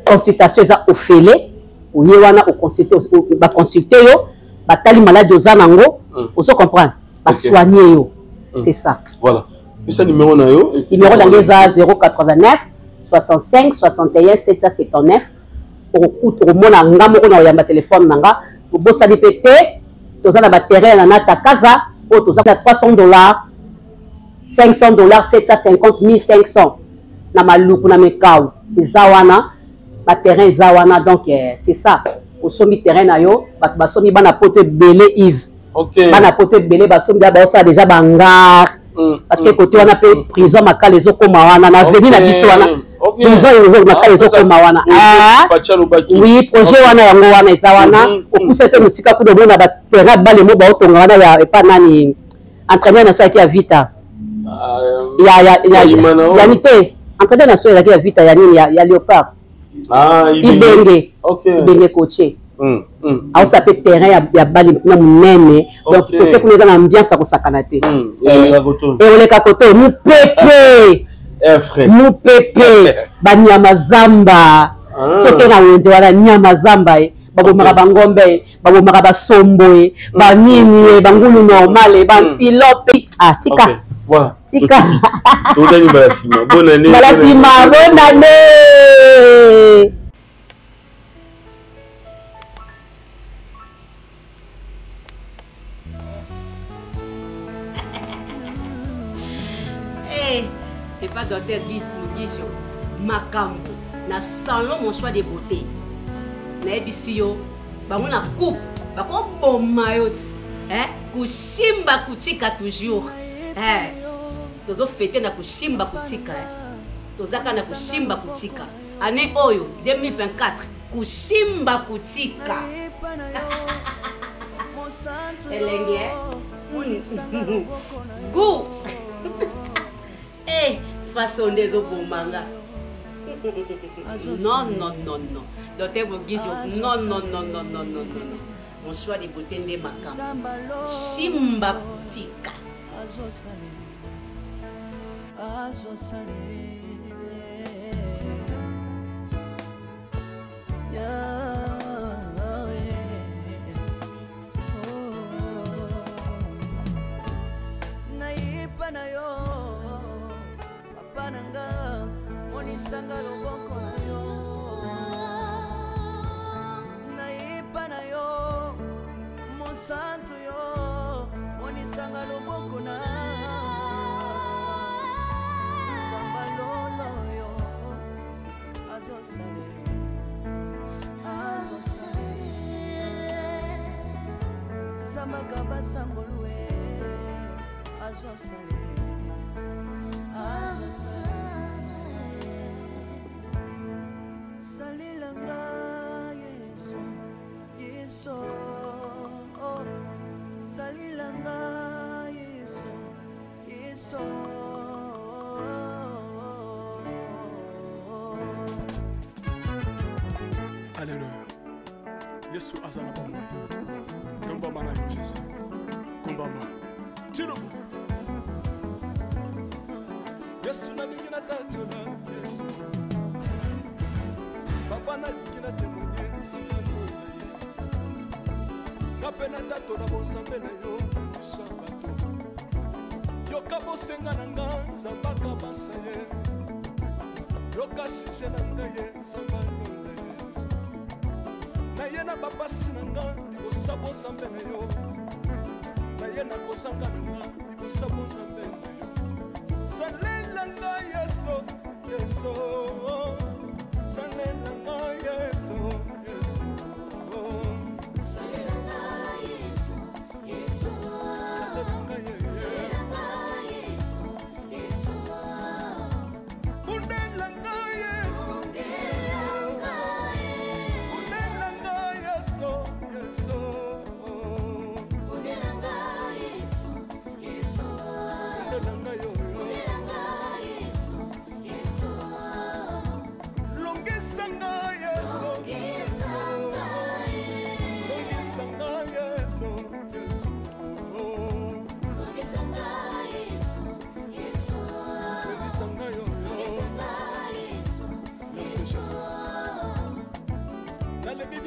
Consultation eza ofele oye wana o consulter ba consulter yo batali malade oza nango ozo comprendre ba soigner yo. C'est ça. Voilà. Et ça numéro na yo? Numéro na eza 089 65 61 779. Au mona nga moko na yamba téléphone nanga bosali pété toza na ba terrain na Takaza o toza na $300 $500 750 1500 na maluku na mekau ezawana ba terrain ezawana donc c'est ça osomi terrain na yo bato basomi bana poto belé Yves. OK. Bana poto belé basomi ba ça déjà bangar parce que côté wana pe prison makala ezokoma wana na veni na biso wana prison makala ezokoma wana oui projet wana yango wana ezawana opuse pe musika kudo mona ba terrain bale mo ba otonga wana ya epa nani entraîneur na so ya vita ya nite entraîneur na so ya vita ya nini ya Léopard ibenge ibenge coaché au ça peut terrain ya bali na munene donc peut kuna za ambiance ya kosakana te oleka koto mu pepe mu pepe banyama zamba soki na wenze wana nyama zamba babomaka bangombe babomaka basombo banini bangulu normale bantilope tika voilà tika bonne année bonne année. docteur Mugisho makambo na salon mon choix de beauté na ebisio bango na coupe bako boma yo kushimba kutika toujours tozo fêter na kushimba kutika tozaka na kushimba kutika année oyo 2024 kushimba kutika elenge gu façon des obomanga non docteur Mugisho non mon choix de beauté nde makambo shimba kutika naipa na yo papa nanga monisanga loboko na yo naipa na yo mosantu yo monisanga loboko na zamba lolo yo azosale zamba kabasangolue azosale salilanga yesu yesu salilanga yesu yesu Alléluia. Yesu azana bomoi. Komba mana yo Jésus. Komba ma. Chirubu. Yesu na lingina tachona Yesu. Papa na lingina témoigner sangano na ye. Kapena tato na bonsambe na yo iswa bato. Yoka bosenga na nga zambaka basaye. Yoka shishe na nga ye zambano na ye. Na ye na babasi na nga libosabo zambe na yo. Na ye na kozanga na nga libosabo zambe na yo. Salela nga Yesu, Yesu. Salela nga Yesu, Yesu. Salela nga Yesu, Yesu. Salela nga Yesu, Yesu. Undela nga Yesu, Yesu. Undela nga Yesu, Yesu. Undela nga Yesu, Yesu. Undela nga yo.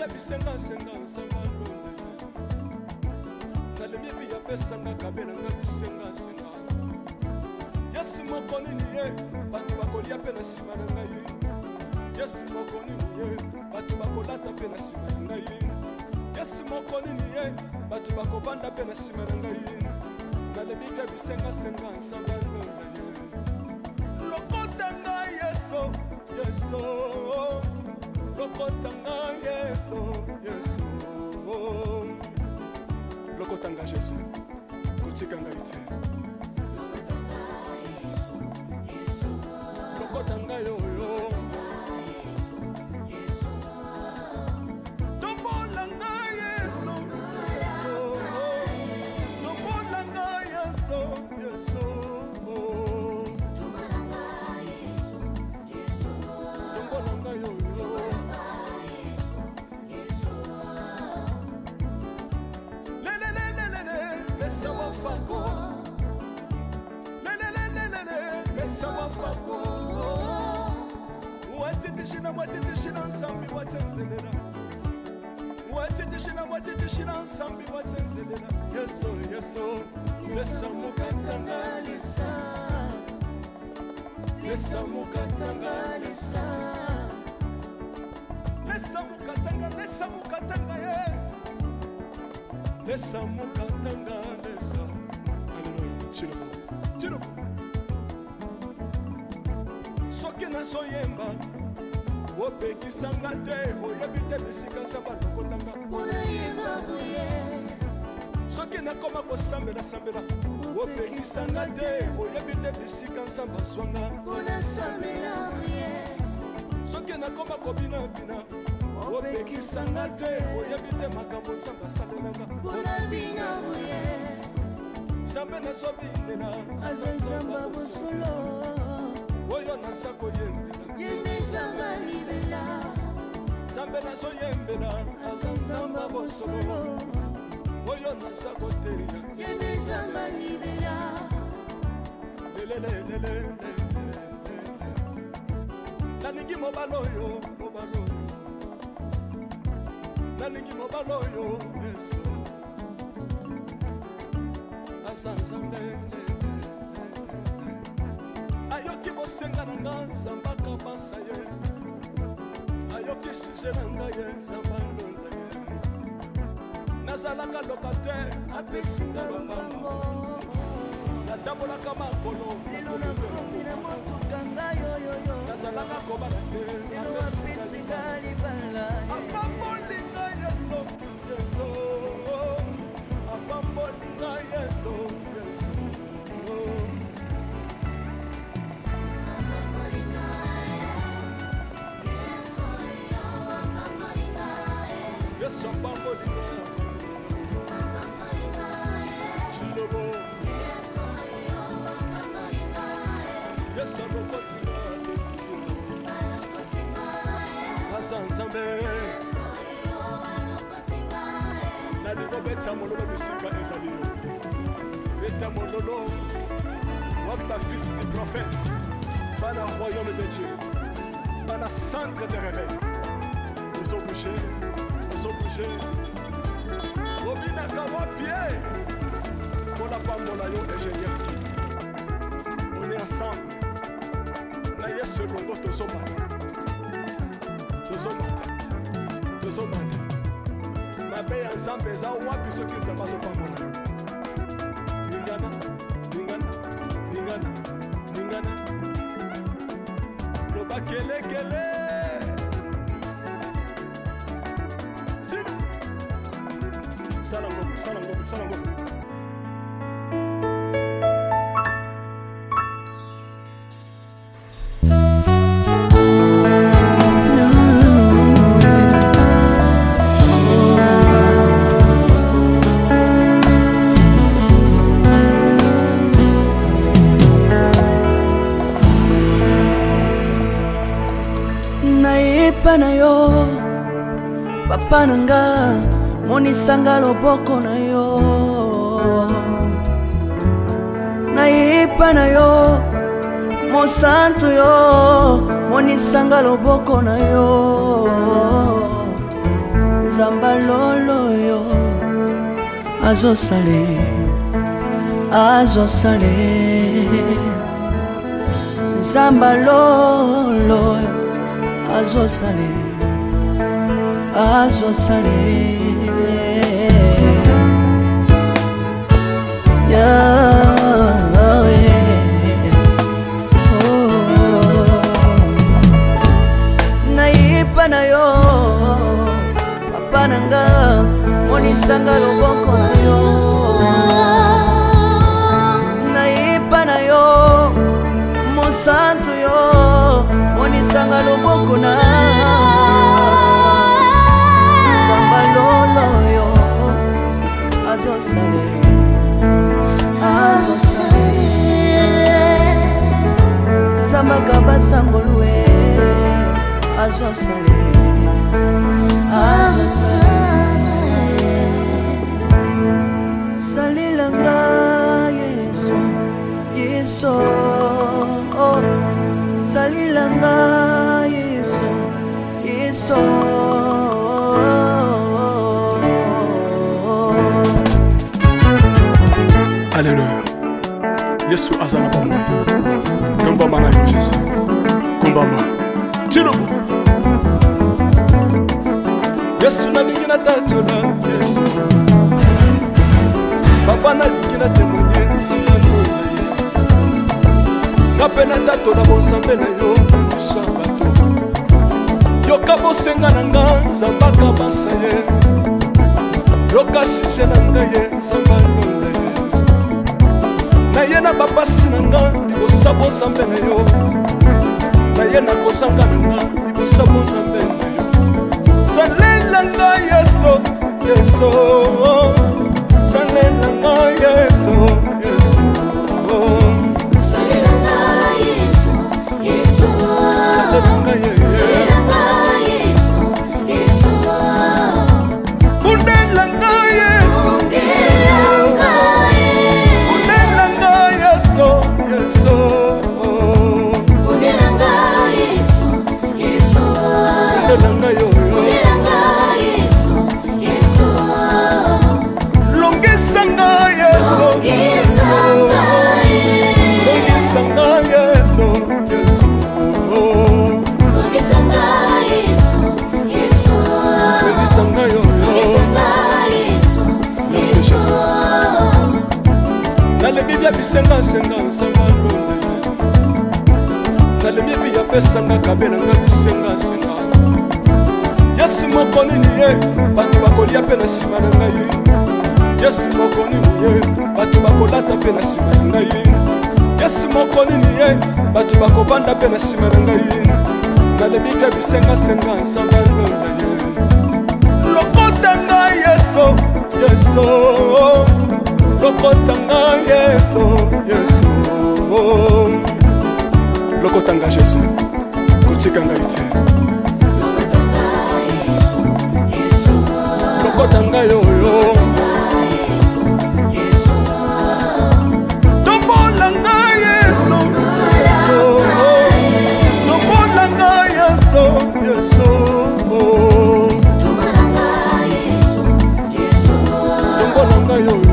Bisenga senga senga lole Nale bibi ya pesanga kabela nga bisenga senga Yesu mokoni niye batu bakolia pe na sima na ngai Yesu mokoni niye batu bakolata pe na sima na ngai Yesu mokoni niye batu bakovanda pe na sima na ngai Nale bibi ya bisenga senga senga lole Lokota nga Yesu Yesu Lokotanga Yesu, Yesu. Lokotanga Yesu, kotikanga ite. Lokotanga Yesu, Yesu. Lokotanga yo yo. Yesu. Tombolanga Yesu, Yesu. Tombolanga Yesu, Yesu. Tombolanga Yesu, Yesu. Tombolanga yo yo. Watitishina nsambi watsenzelela Watitishina nsambi watsenzelela Yesu Yesu Lesa mukatanga lesa Lesa mukatanga lesa Lesa mukatanga ye Lesa mukatanga lesa Alléluia Chirubu nazoyemba opekisanga te oyebi te bisika nzambe alokotanga soki nakoma kosambela opekisanga te oyebi te bisika nzambe azwanga soki nakoma kobinabina opekisanga te oyebi te makambo nzambe asalelanga nzambe nazobinela aza nzamba bosolo oyo naza koyembela yende nzamba libela nzambe nazoyembela aza nzamba bosolo oyo naza koteya yende nzamba libela nalingi mobala oyo nalingi mobala oyo yesu aza nzambe ayoki bosenga na nga nzamba kabasa ye ayoki suje na nga ye nzamba ndonda ye nazalaka lokatere apesinga lomango natambolaka makolo lelo nakomi na motuka ngayoyoyo nazalaka kobala te lelo apesinga libala apambolinga yeso apambolinga yeso yesu apambolinga chilobo yesu alokotinga tesitina aza nzambe nalingo beta mololo bisika ezali yo beta mololo wapi bafisi du prophète bana royaume de dieu bana centre de réveil ozobouge obinaka wapie mpona pambola yo ingénieur ki on est ensemble na yesu elongo tozomata mabe ya nzambe eza wapi soki nzambe azopambola yo lingana loba kelekele sala ngombe nayepa na yo papa nanga monisanga loboko na yo nayepa na yo mosantu yo monisanga loboko na yo nzamba lolo yo azosale nzamba lolo azosale nayipa na yo papa nanga monisanga loboko na yo nayipa na yo mosantu yo monisanga loboko na nzamba lolo yo azosale zambaka basangolue azosale salilanga yesu salilanga yesu Alléluia. Yesu azana ba moi. Kumbamba na yo Jésus. Kumbamba. Chilobo. Yesu na lingi na tatola Yesu. Papa na lingi na témoigner samba no. Na pena tatola bon sambe na yo. miso ya bato yoka bosenga na nga nzambaka basa ye yoka shije na ngai ye nzamba londa ye na ye na bapasi na nga libosa bozambe na yo na ye na kozanga na nga libosa bozambe na yo salela nga yeso yeso salela nga yeso yeso salela nga yeso yeso salela nga yeso yeso undela nga yeso undela nga yeso yeso undela nga yeso yeso undela nga yo Nalebibia bisenga senga nzamba londa Nalebibia pesanga kabela nga bisenga senga Yesi moko nini ye bato bakolia pe na nsima na ngai Yesi moko nini ye bato bakolata pe na nsima na ngai Yesi moko nini ye bato bakovanda pe na nsima na ngai Nalebibia bisenga senga nzamba londa ye Lokota ngai yeso yeso Lokotanga yeso yeso Lokotanga Jésus kotikanga ite Lokotanga yoyo Tombolanga yeso yeso Tombolanga yeso yeso Tombolanga yeso yeso Tombolanga yoyo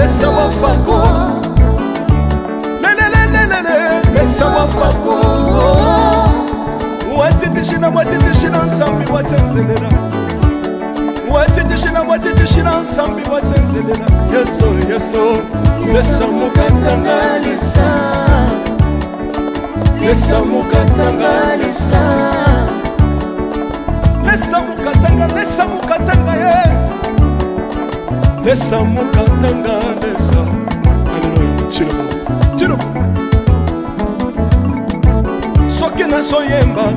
Mesa wafako Mesa wafako Watitishina nsambi watenzelela Watitishina nsambi watenzelela Yeso yeso Mesa mukatanga lisa Mesa mukatanga lisa Mesa mukatanga ye Lesa mukatanga lesa Hallelujah Chirobo Chirobo Soki na soyemba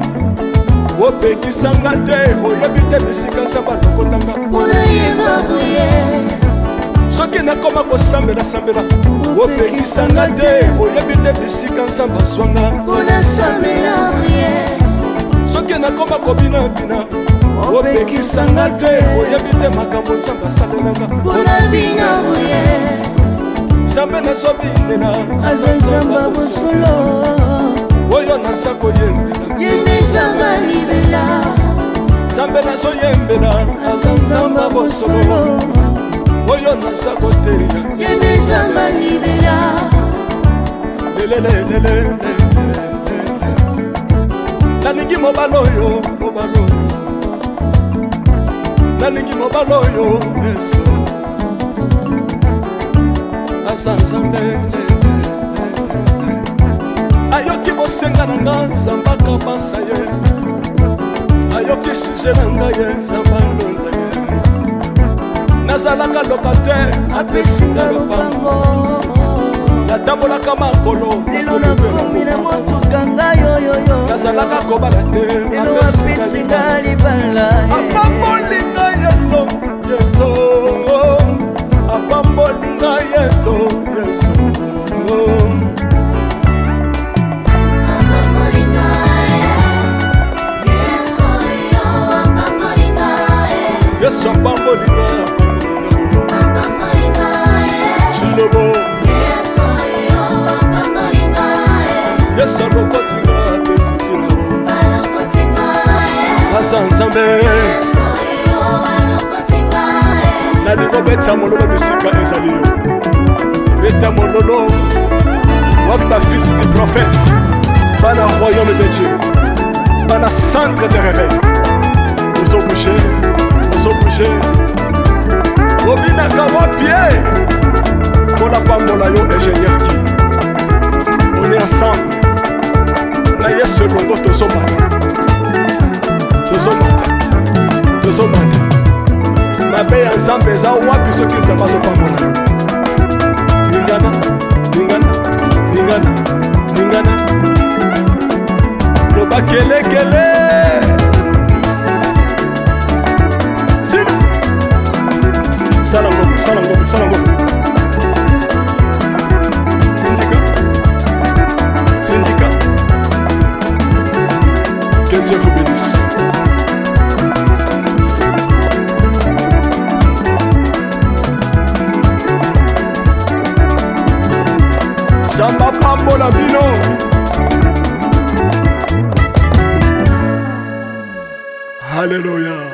Wopekisanga te Oyebite bisika nsamba lokotanga Unayemba buye Soki na koma kosambela sambela Wopekisanga te Oyebite bisika nsamba swanga Unasambela buye Soki na koma kobina bina Opekisanga te oyebite makambo nzamba asalelanga mpona bina boye nzambe nazobindela aza nzamba bosolo oyo naza koyembela yende nzamba libela nzambe nazoyembela aza nzamba bosolo oyo naza koteya yende nzamba libela lelelelelele nalingi mobala oyo nalingi mobala oyo yeso aza nzambe ayoki bosenga na nga nzamba kabasa ye ayoki suje na ngai ye nzamba londa ye nazalaka lokatere apesinga lopango natambolaka makolo lelo nakomi na motuka ngai oyoyo nazalaka kobala te apesinga libala apambolinga yeso yeso apambolinga yeso yeso Yesu apambolinga Chilobo Yesu alokotinga pesitino Asa nzambe nalingo beta mololo bisika ezali yo beta mololo waba fils du prophète bana royaume de Dieu bana centre de réveil Ozo bouger Obinaka wa pied Pour la pambola yo ingénieur qui. On est ensemble. Na yes longo tozomana. Tozomana. Na be ya nzambe eza wapi soki nzambe azopambola yo. Ningana. Loba kelekele. Sala ngombe. Syndicat. Que Dieu vous bénisse. Samba pambola bino. Alléluia.